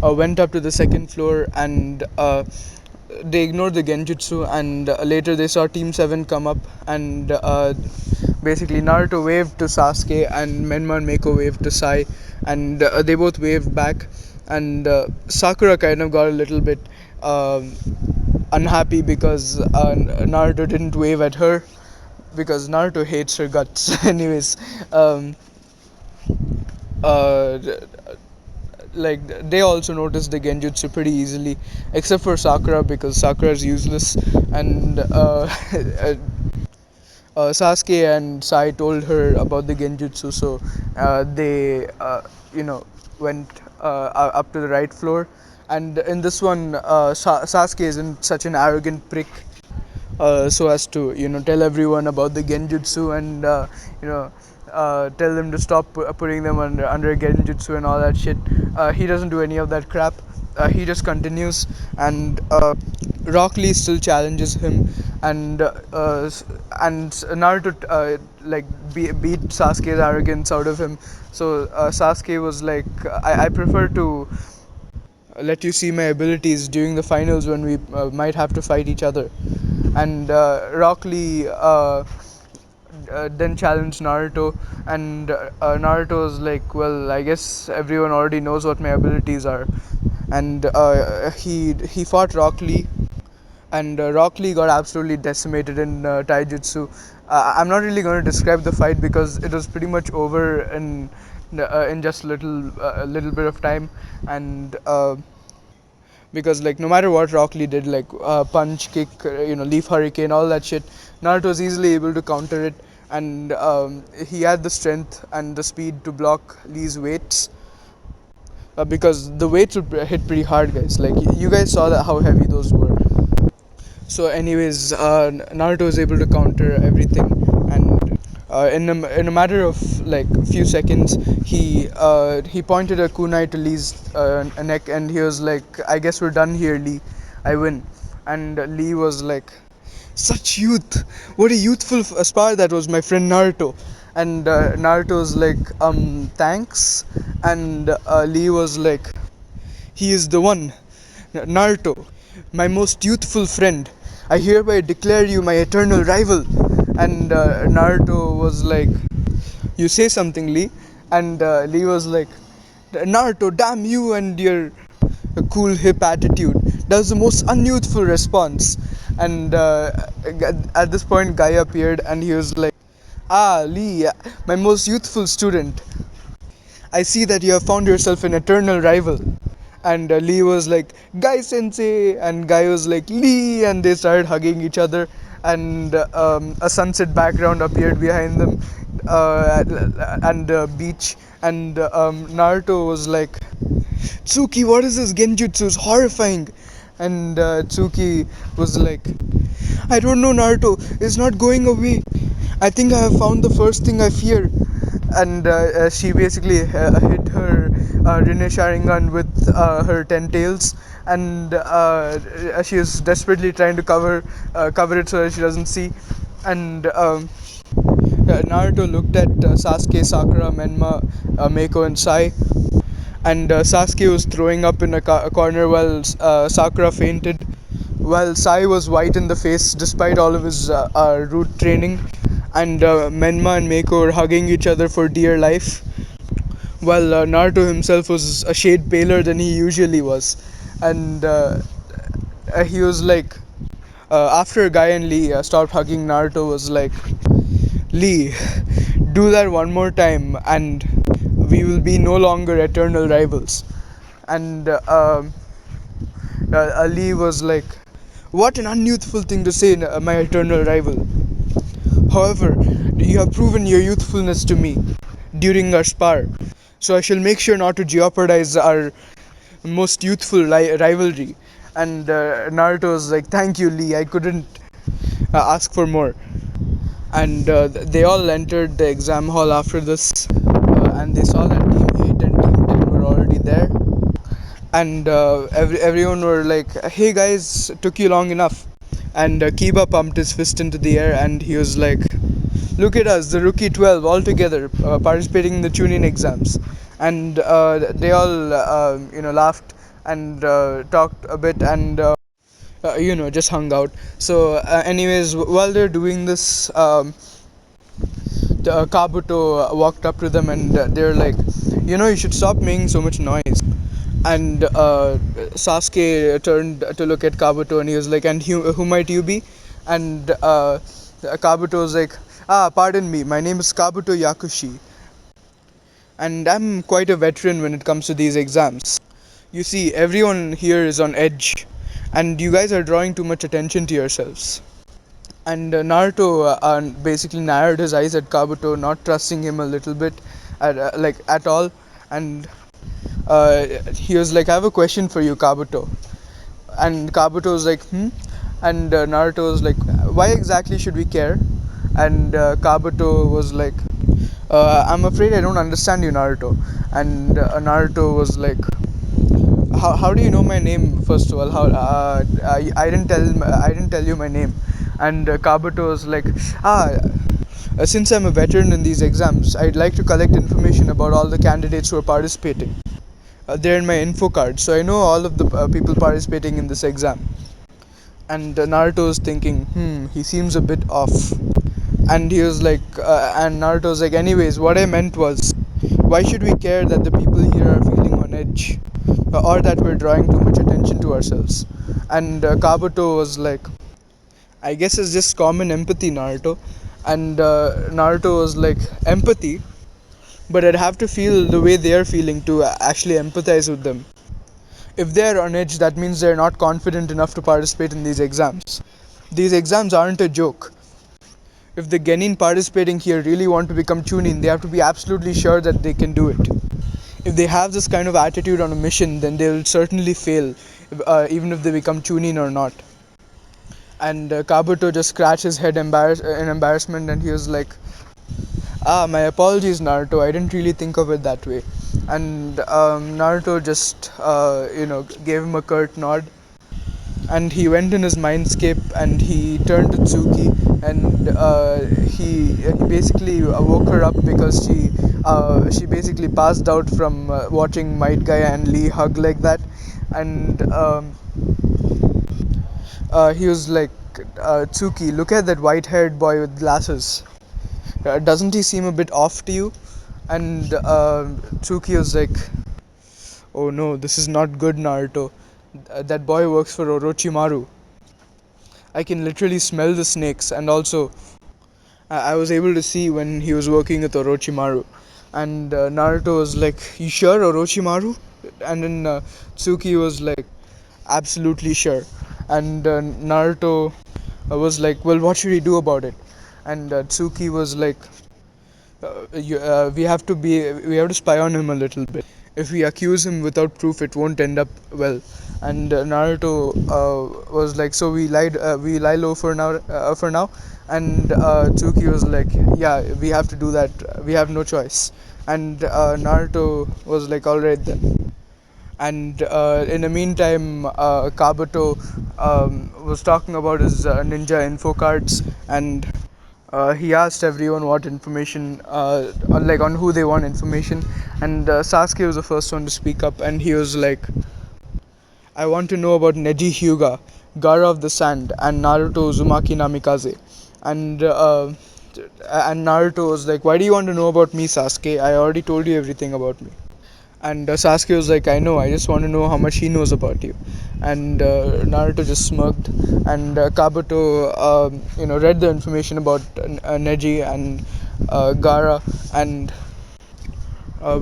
went up to the second floor and they ignored the genjutsu. And later they saw Team 7 come up, and basically Naruto waved to Sasuke and Menma and Meiko waved to Sai, and they both waved back. And Sakura kind of got a little bit um, unhappy because Naruto didn't wave at her, because Naruto hates her guts. Anyways, um, uh, like they also noticed the genjutsu pretty easily, except for Sakura, because Sakura is useless. And Sasuke and Sai told her about the genjutsu, so they you know went up to the right floor. And in this one, Sasuke isn't such an arrogant prick, so as to tell everyone about the genjutsu, and you know tell them to stop putting them under genjutsu and all that shit. He doesn't do any of that crap. He just continues. And Rock Lee still challenges him, and and Naruto like beat Sasuke's arrogance out of him. So Sasuke was like, I prefer to let you see my abilities during the finals when we might have to fight each other." And Rock Lee then challenged Naruto, and Naruto was like, "Well, I guess everyone already knows what my abilities are." And he fought Rock Lee, and Rock Lee got absolutely decimated in Taijutsu. I'm not really going to describe the fight because it was pretty much over in just little bit of time. And because like no matter what Rock Lee did, like punch, kick, leaf hurricane, all that shit, Naruto was easily able to counter it. And he had the strength and the speed to block Lee's weights, because the weights would hit pretty hard, guys. Like you guys saw that how heavy those were. So anyways, Naruto was able to counter everything. And in a matter of like few seconds, he pointed a kunai to Lee's neck, and he was like, "I guess we're done here, Lee. I win." And Lee was like, "Such youth! What a youthful spar that was, my friend Naruto." And Naruto's like, thanks. And Lee was like, he is the one. Naruto, my most youthful friend. I hereby declare you my eternal rival. And Naruto was like, you say something, Lee. And Lee was like, Naruto, damn you and your cool hip attitude. That was the most unyouthful response. And at this point, Guy appeared and he was like, ah, Lee, my most youthful student. I see that you have found yourself an eternal rival. And Lee was like, Guy Sensei, and Guy was like, Lee, and they started hugging each other. And a sunset background appeared behind them, and beach. And Naruto was like, Tsuki, what is this genjutsu? It's horrifying. And Tsuki was like, I don't know, Naruto. It's not going away. I think I have found the first thing I fear. And she basically hit her Rinne Sharingan with her ten tails, and she is desperately trying to cover it so that she doesn't see. And Naruto looked at Sasuke, Sakura, Menma, Meiko, and Sai, and Sasuke was throwing up in a corner while Sakura fainted, while Sai was white in the face despite all of his root training, and Menma and Meiko were hugging each other for dear life, while Naruto himself was a shade paler than he usually was, and he was like, after Guy and Lee stopped hugging, Naruto was like, Lee, do that one more time, and we will be no longer eternal rivals. And Ali was like, what an unyouthful thing to say, my eternal rival. However, you have proven your youthfulness to me during our spar, so I shall make sure not to jeopardize our most youthful rivalry. And Naruto was like, thank you, Lee, I couldn't ask for more. And they all entered the exam hall after this, and they saw that Team 8 and Team 10 were already there. And everyone were like, hey guys, took you long enough. And Kiba pumped his fist into the air and he was like, look at us, the rookie 12 all together participating in the Chunin exams. And they all laughed and talked a bit, and just hung out. So anyways, while they're doing this, Kabuto walked up to them and they're like, you should stop making so much noise. And Sasuke turned to look at Kabuto and he was like, and who might you be? And Kabuto was like, pardon me, my name is Kabuto Yakushi, and I'm quite a veteran when it comes to these exams. You see, everyone here is on edge, and you guys are drawing too much attention to yourselves. And Naruto basically narrowed his eyes at Kabuto, not trusting him a little bit, at all. And he was like, I have a question for you, Kabuto. And Kabuto was like, hmm? And Naruto was like, why exactly should we care? And Kabuto was like, I'm afraid I don't understand you, Naruto. And Naruto was like, how do you know my name, first of all? I didn't tell you my name. And Kabuto was like, ah, since I'm a veteran in these exams, I'd like to collect information about all the candidates who are participating. They're in my info card, so I know all of the people participating in this exam. And Naruto was thinking, he seems a bit off. And he was like, and Naruto was like, anyways, what I meant was, why should we care that the people here are feeling on edge, or that we're drawing too much attention to ourselves? And Kabuto was like, I guess it's just common empathy, Naruto. And Naruto was like, empathy? But I'd have to feel the way they're feeling to actually empathize with them. If they're on edge, that means they're not confident enough to participate in these exams. These exams aren't a joke. If the genin participating here really want to become Chunin, they have to be absolutely sure that they can do it. If they have this kind of attitude on a mission, then they will certainly fail, even if they become Chunin or not. And Kabuto just scratched his head in embarrassment, and he was like, my apologies, Naruto, I didn't really think of it that way. And Naruto just gave him a curt nod, and he went in his mindscape and he turned to Tsuki, and he basically woke her up because she basically passed out from watching Might Guy and Lee hug like that, and he was like, Tsuki, look at that white-haired boy with glasses. Doesn't he seem a bit off to you? And Tsuki was like, oh no, this is not good, Naruto. That boy works for Orochimaru. I can literally smell the snakes, and also I was able to see when he was working with Orochimaru. And Naruto was like, you sure, Orochimaru? And then Tsuki was like, absolutely sure. And Naruto was like, well, what should he do about it? And Tsuki was like, we have to spy on him a little bit. If we accuse him without proof, it won't end up well. And Naruto was like, so we lie low for now. And Tsuki was like, yeah, we have to do that. We have no choice. And Naruto was like, all right then. And in the meantime, Kabuto was talking about his ninja info cards, and he asked everyone what information, like on who they want information, and Sasuke was the first one to speak up, and he was like, "I want to know about Neji Hyuga, Gaara of the Sand, and Naruto Uzumaki Namikaze," and Naruto was like, "Why do you want to know about me, Sasuke? I already told you everything about me." And Sasuke was like, I know, I just want to know how much he knows about you. And Naruto just smirked. And Kabuto, read the information about Neji and Gaara. And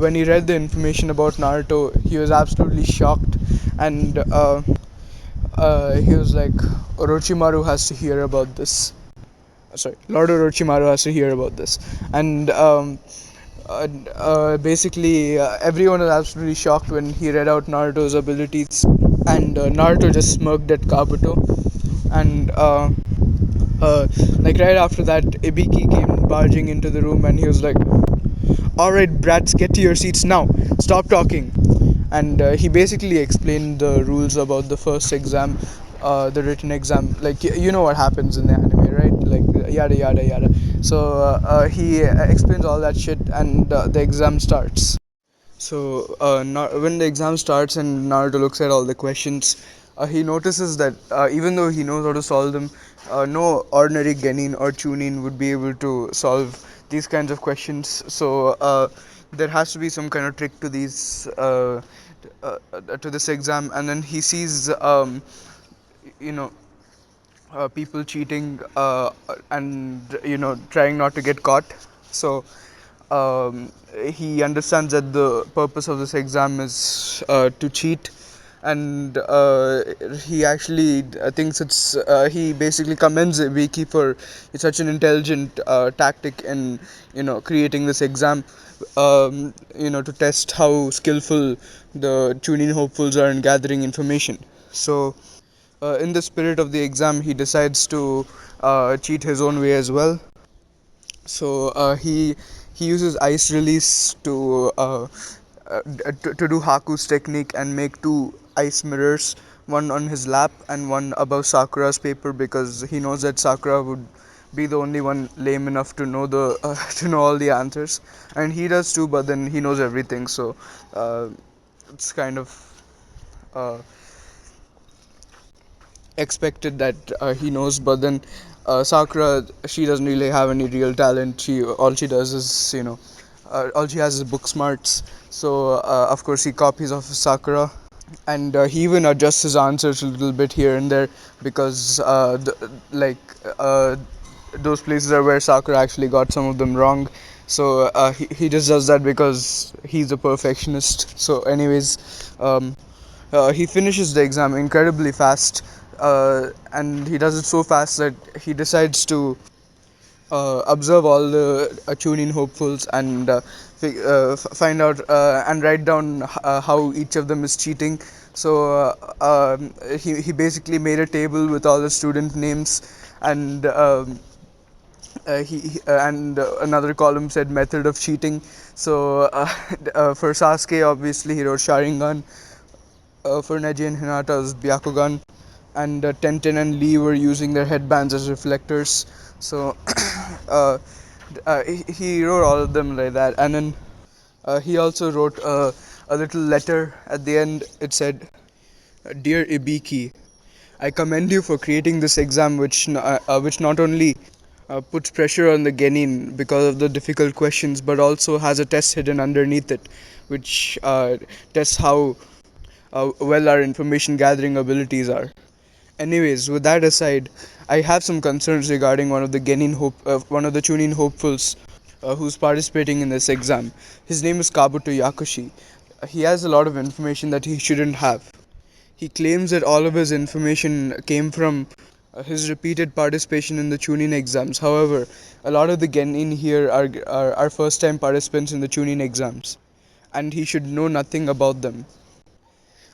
when he read the information about Naruto, he was absolutely shocked. And he was like, Orochimaru has to hear about this. Sorry, Lord Orochimaru has to hear about this. And basically, everyone was absolutely shocked when he read out Naruto's abilities, and Naruto just smirked at Kabuto. And like right after that, Ibiki came barging into the room, and he was like, "All right, brats, get to your seats now. Stop talking." And he basically explained the rules about the first exam, the written exam. Like you know what happens in the anime, right? Like yada yada yada. So he explains all that shit, and the exam starts. So when the exam starts and Naruto looks at all the questions, he notices that even though he knows how to solve them, no ordinary genin or chunin would be able to solve these kinds of questions. So there has to be some kind of trick to these to this exam. And then he sees you know people cheating and trying not to get caught. So he understands that the purpose of this exam is to cheat, and he actually thinks he basically commends Wiki for such an intelligent tactic in creating this exam, to test how skillful the Chunin hopefuls are in gathering information. So in the spirit of the exam, he decides to cheat his own way as well. So he uses ice release to do Haku's technique and make two ice mirrors, one on his lap and one above Sakura's paper, because he knows that Sakura would be the only one lame enough to know the to know all the answers, and he does too. But then he knows everything, so uh, it's kind of uh, expected that he knows. But then Sakura, she doesn't really have any real talent. She All she does is all she has is book smarts. So of course he copies off of Sakura, and he even adjusts his answers a little bit here and there, because those places are where Sakura actually got some of them wrong. So he just does that because he's a perfectionist. So anyways, he finishes the exam incredibly fast, and he does it so fast that he decides to observe all the Chunin hopefuls and find out and write down how each of them is cheating. So he basically made a table with all the student names, and and another column said method of cheating. So for Sasuke, obviously he wrote Sharingan. For Neji and Hinata's Byakugan, and Tenten and Lee were using their headbands as reflectors. So uh, he wrote all of them like that, and then he also wrote a little letter at the end. It said, "Dear Ibiki, I commend you for creating this exam, which not only puts pressure on the genin because of the difficult questions, but also has a test hidden underneath it, which tests how well our information gathering abilities are." Anyways, with that aside, I have some concerns regarding one of the Chunin hopefuls who's participating in this exam. His name is Kabuto Yakushi. He has a lot of information that he shouldn't have. He claims that all of his information came from his repeated participation in the Chunin exams. However, a lot of the Genin here are first time participants in the Chunin exams, and he should know nothing about them.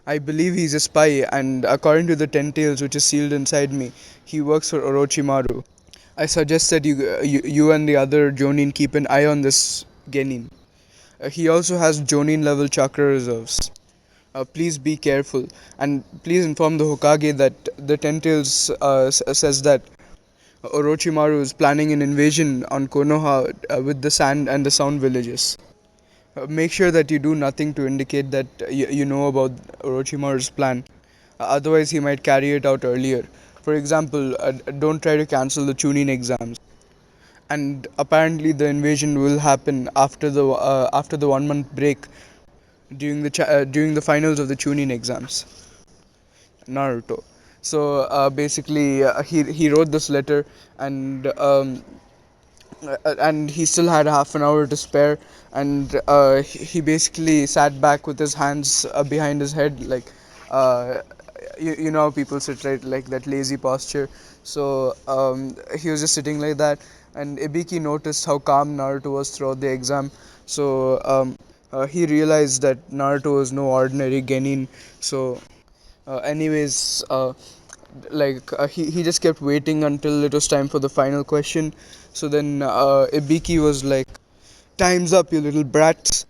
I believe he's a spy, and according to the tentails which is sealed inside me, he works for Orochimaru. I suggest that you and the other Jonin keep an eye on this Genin. He also has Jonin level chakra reserves. Please be careful, and please inform the Hokage that the Tentails says that Orochimaru is planning an invasion on Konoha with the sand and the sound villages. Make sure that you do nothing to indicate that you know about Orochimaru's plan. Otherwise, he might carry it out earlier. For example, don't try to cancel the Chunin exams. And apparently, the invasion will happen after the 1 month break during the finals of the Chunin exams. Naruto. So basically, he wrote this letter, and he still had half an hour to spare, and he basically sat back with his hands behind his head, like uh, you know how people sit, right, like that lazy posture. So he was just sitting like that, and Ibiki noticed how calm Naruto was throughout the exam. So he realized that Naruto was no ordinary genin. So anyways, he just kept waiting until it was time for the final question. So then Ibiki was like, "Time's up, you little brats.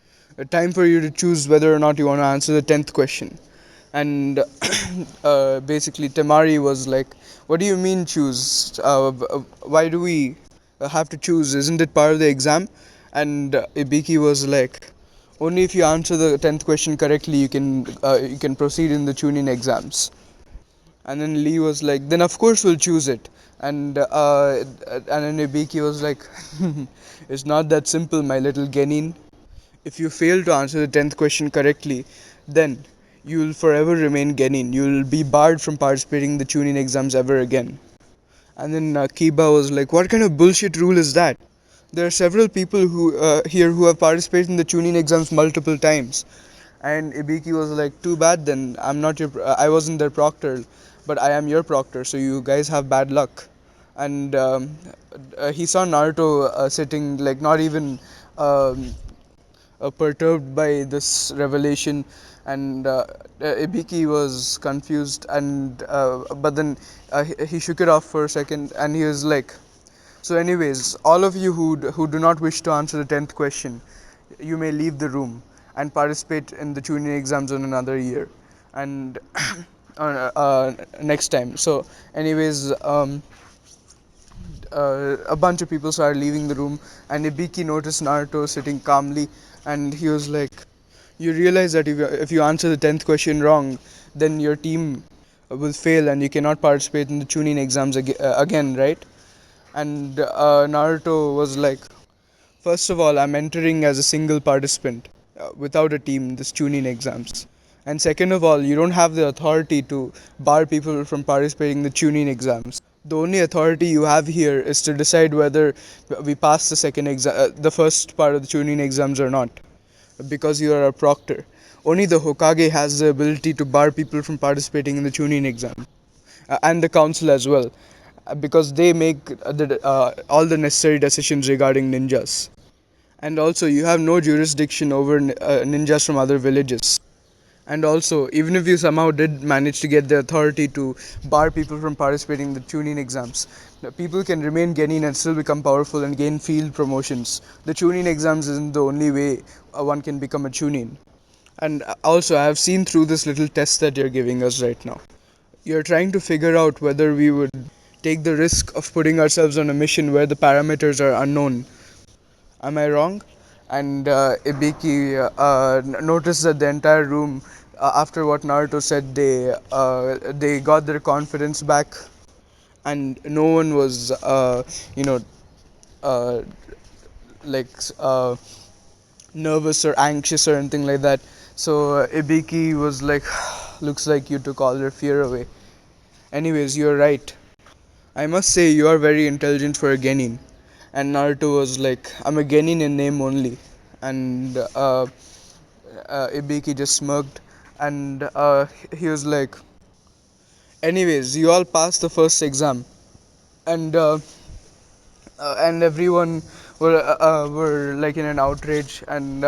Time for you to choose whether or not you want to answer the 10th question." And basically, Temari was like, "What do you mean choose? Why do we have to choose? Isn't it part of the exam?" And Ibiki was like, "Only if you answer the 10th question correctly, you can proceed in the Chunin exams." And then Lee was like, "Then of course we'll choose it." And then Ibiki was like, "It's not that simple, my little genin. If you fail to answer the 10th question correctly, then you'll forever remain genin. You'll be barred from participating in the Chunin exams ever again." And then Kiba was like, "What kind of bullshit rule is that? There are several people who have participated in the Chunin exams multiple times." And Ibiki was like, "Too bad then. I wasn't their proctor, but I am your proctor. So you guys have bad luck." And he saw Naruto sitting like not even um, perturbed by this revelation, and Ibiki was confused, and but then he shook it off for a second, and he was like, "So, anyways, all of you who do not wish to answer the 10th question, you may leave the room and participate in the Chunin exams in another year, and next time." So, anyways, a bunch of people started leaving the room, and Ibiki noticed Naruto sitting calmly, and he was like, "You realize that if you answer the 10th question wrong, then your team will fail and you cannot participate in the Chunin exams again, right?" And Naruto was like, "First of all, I'm entering as a single participant without a team this Chunin exams. And second of all, you don't have the authority to bar people from participating in the Chunin exams. The only authority you have here is to decide whether we pass the first part of the Chunin exams or not, because you are a proctor. Only the Hokage has the ability to bar people from participating in the Chunin exam, and the council as well, because they make all the necessary decisions regarding ninjas. And also, you have no jurisdiction over ninjas from other villages. And also, even if you somehow did manage to get the authority to bar people from participating in the Chunin exams, people can remain genin and still become powerful and gain field promotions. The Chunin exams isn't the only way one can become a Chunin. And also, I have seen through this little test that you're giving us right now. You're trying to figure out whether we would take the risk of putting ourselves on a mission where the parameters are unknown. Am I wrong? And Ibiki noticed that the entire room, after what Naruto said, they got their confidence back, and no one was, you know, uh, like nervous or anxious or anything like that. So Ibiki was like, "Looks like you took all their fear away." Anyways, you're right. I must say you are very intelligent for a genin. And Naruto was like, "I'm a genin in name only." And Ibiki just smirked, and he was like, "Anyways, you all passed the first exam." And everyone were like in an outrage, and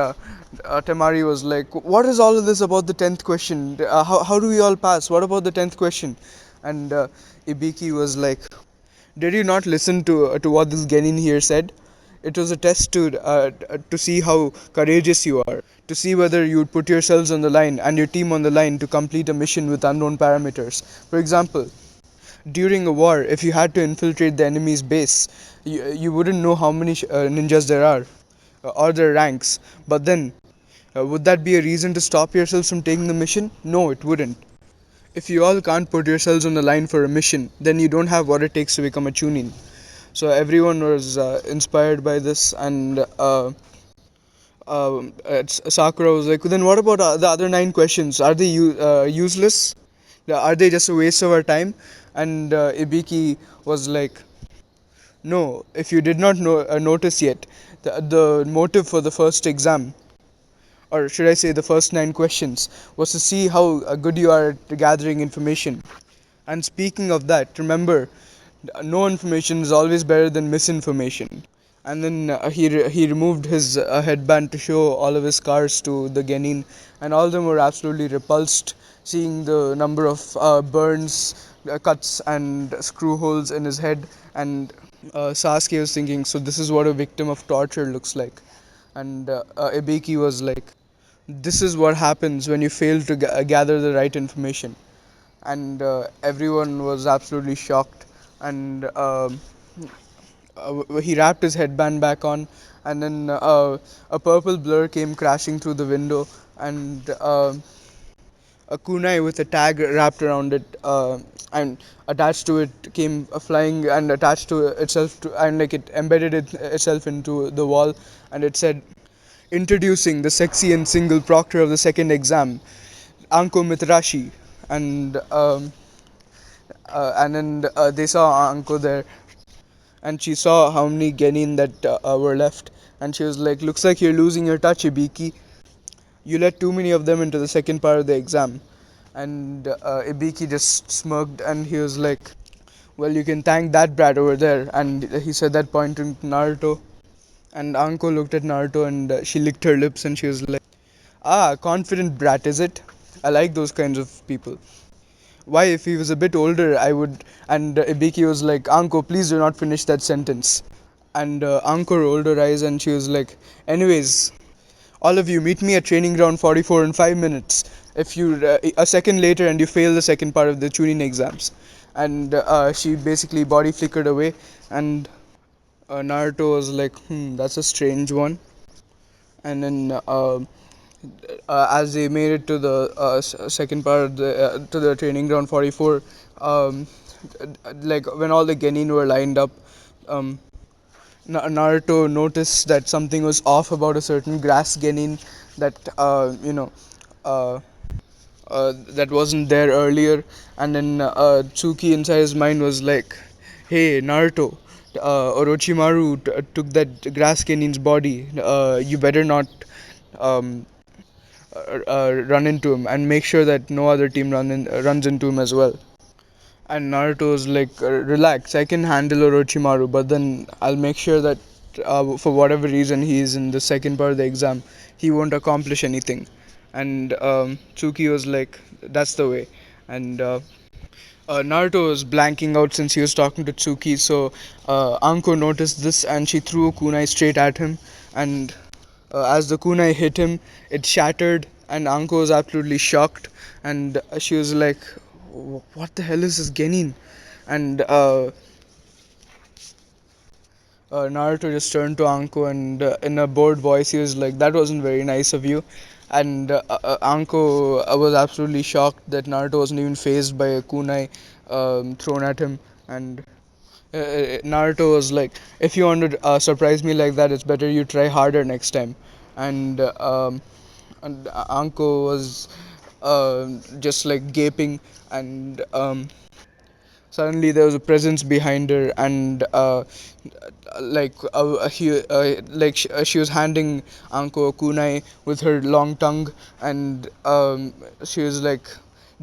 Temari was like, "What is all of this about the 10th question? How do we all pass? What about the 10th question?" And Ibiki was like, "Did you not listen to what this genin here said? It was a test to see how courageous you are, to see whether you would put yourselves on the line and your team on the line to complete a mission with unknown parameters. For example, during a war, if you had to infiltrate the enemy's base, you wouldn't know how many ninjas there are or their ranks. But then, would that be a reason to stop yourselves from taking the mission? No, it wouldn't. If you all can't put yourselves on the line for a mission, then you don't have what it takes to become a Chunin." So everyone was inspired by this, and Sakura was like, "Then what about the other 9 questions? Are they useless? Are they just a waste of our time?" And Ibiki was like, "No, if you did not notice yet, the motive for the first exam, or should I say the first 9 questions, was to see how good you are at gathering information. And speaking of that, remember, no information is always better than misinformation." And then he removed his headband to show all of his scars to the Genin, and all of them were absolutely repulsed, seeing the number of burns, cuts, and screw holes in his head. And Sasuke was thinking, "So this is what a victim of torture looks like." And Ibiki was like, "This is what happens when you fail to gather the right information." And everyone was absolutely shocked. And he wrapped his headband back on, and then a purple blur came crashing through the window, and a kunai with a tag wrapped around it, and attached to it came flying, and attached to itself to, and like it embedded itself into the wall, and it said, "Introducing the sexy and single proctor of the second exam, Anko Mitarashi." And then they saw Anko there, and she saw how many genin that were left, and she was like, "Looks like you're losing your touch, Ibiki. You let too many of them into the second part of the exam." And Ibiki just smirked, and he was like, "Well, you can thank that brat over there." And he said that, pointing to Naruto. And Anko looked at Naruto, and she licked her lips, and she was like, "Ah, confident brat, is it? I like those kinds of people. Why, if he was a bit older, I would." And Ibiki was like, "Anko, please do not finish that sentence." And Anko rolled her eyes, and she was like, "Anyways, all of you, meet me at training ground 44 in 5 minutes. If you a second later and you fail the second part of the Chunin exams." And she basically body flickered away, and Naruto was like, "That's a strange one." And then as they made it to the second part of to the training ground 44, um, like when all the genin were lined up, um, Naruto noticed that something was off about a certain grass genin that uh, that wasn't there earlier. And then Tsuki inside his mind was like, "Hey Naruto, Orochimaru took that grass genin's body. You better not um, run into him, and make sure that no other team runs into him as well." And Naruto's like, "Relax, I can handle Orochimaru, but then I'll make sure that for whatever reason he is in the second part of the exam, he won't accomplish anything." And Tsuki was like, "That's the way." And Naruto was blanking out since he was talking to Tsuki, so Anko noticed this, and she threw a kunai straight at him. And as the kunai hit him, it shattered, and Anko was absolutely shocked. And she was like, what the hell is this Genin? And Naruto just turned to Anko and in a bored voice he was like, "That wasn't very nice of you." And Anko was absolutely shocked that Naruto wasn't even phased by a kunai thrown at him. And Naruto was like, "If you want to surprise me like that, it's better you try harder next time." And Anko was just like gaping, and suddenly there was a presence behind her, and she was handing Anko a kunai with her long tongue, and she was like,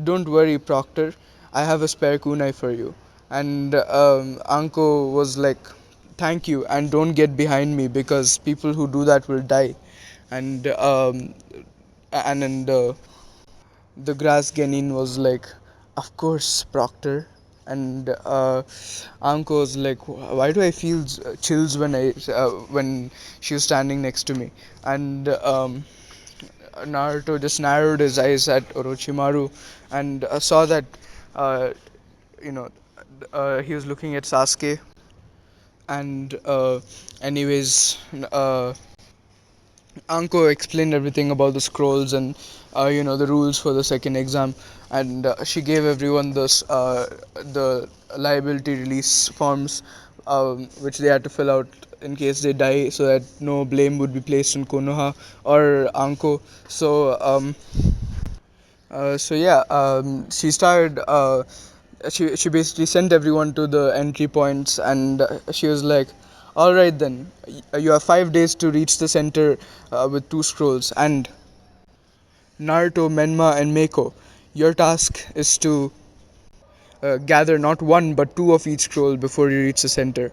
"Don't worry, Proctor, I have a spare kunai for you." And Anko was like, "Thank you, and don't get behind me because people who do that will die." And and then the grass genin was like, "Of course, Proctor." And Anko was like, "Why do I feel chills when she was standing next to me?" And Naruto just narrowed his eyes at Orochimaru and saw that uh, you know he was looking at Sasuke. And anyways, Anko explained everything about the scrolls and the rules for the second exam, and she gave everyone the liability release forms, which they had to fill out in case they die, so that no blame would be placed on Konoha or Anko. So yeah, she started. She basically sent everyone to the entry points, and she was like, "All right then, you have 5 days to reach the center with two scrolls, and Naruto, Menma, and Meiko. Your task is to gather not one but two of each scroll before you reach the center."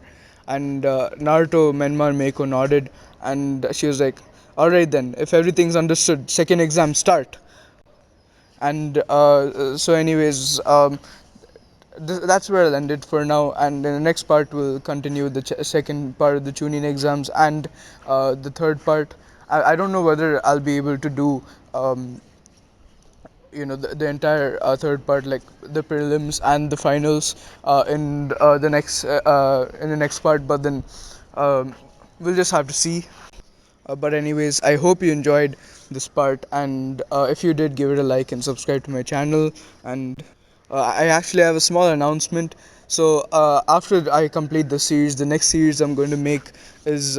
And Naruto, Menma, and Meiko nodded, and she was like, "All right then, if everything's understood, second exam start." And anyways, that's where I'll end it for now. And in the next part, we'll continue the second part of the Chunin exams, and the third part. I don't know whether I'll be able to do the entire third part, like the prelims and the finals, in the next part. But then um, we'll just have to see. But anyways, I hope you enjoyed this part, and if you did, give it a like and subscribe to my channel. And I actually have a small announcement. So after I complete the series, the next series I'm going to make is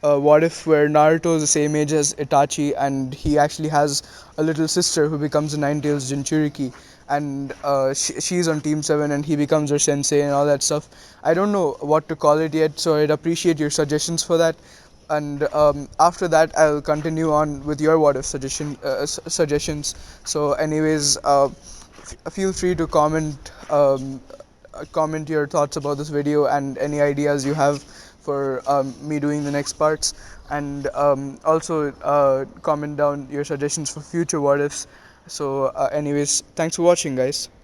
what if where Naruto is the same age as Itachi, and he actually has a little sister who becomes a Nine-Tails Jinchuriki, and she's on Team 7 and he becomes her sensei and all that stuff. I don't know what to call it yet, so I'd appreciate your suggestions for that. And after that, I'll continue on with your what if suggestions. So anyways, feel free to comment your thoughts about this video and any ideas you have for me doing the next parts. And also comment down your suggestions for future what ifs. So anyways, thanks for watching, guys.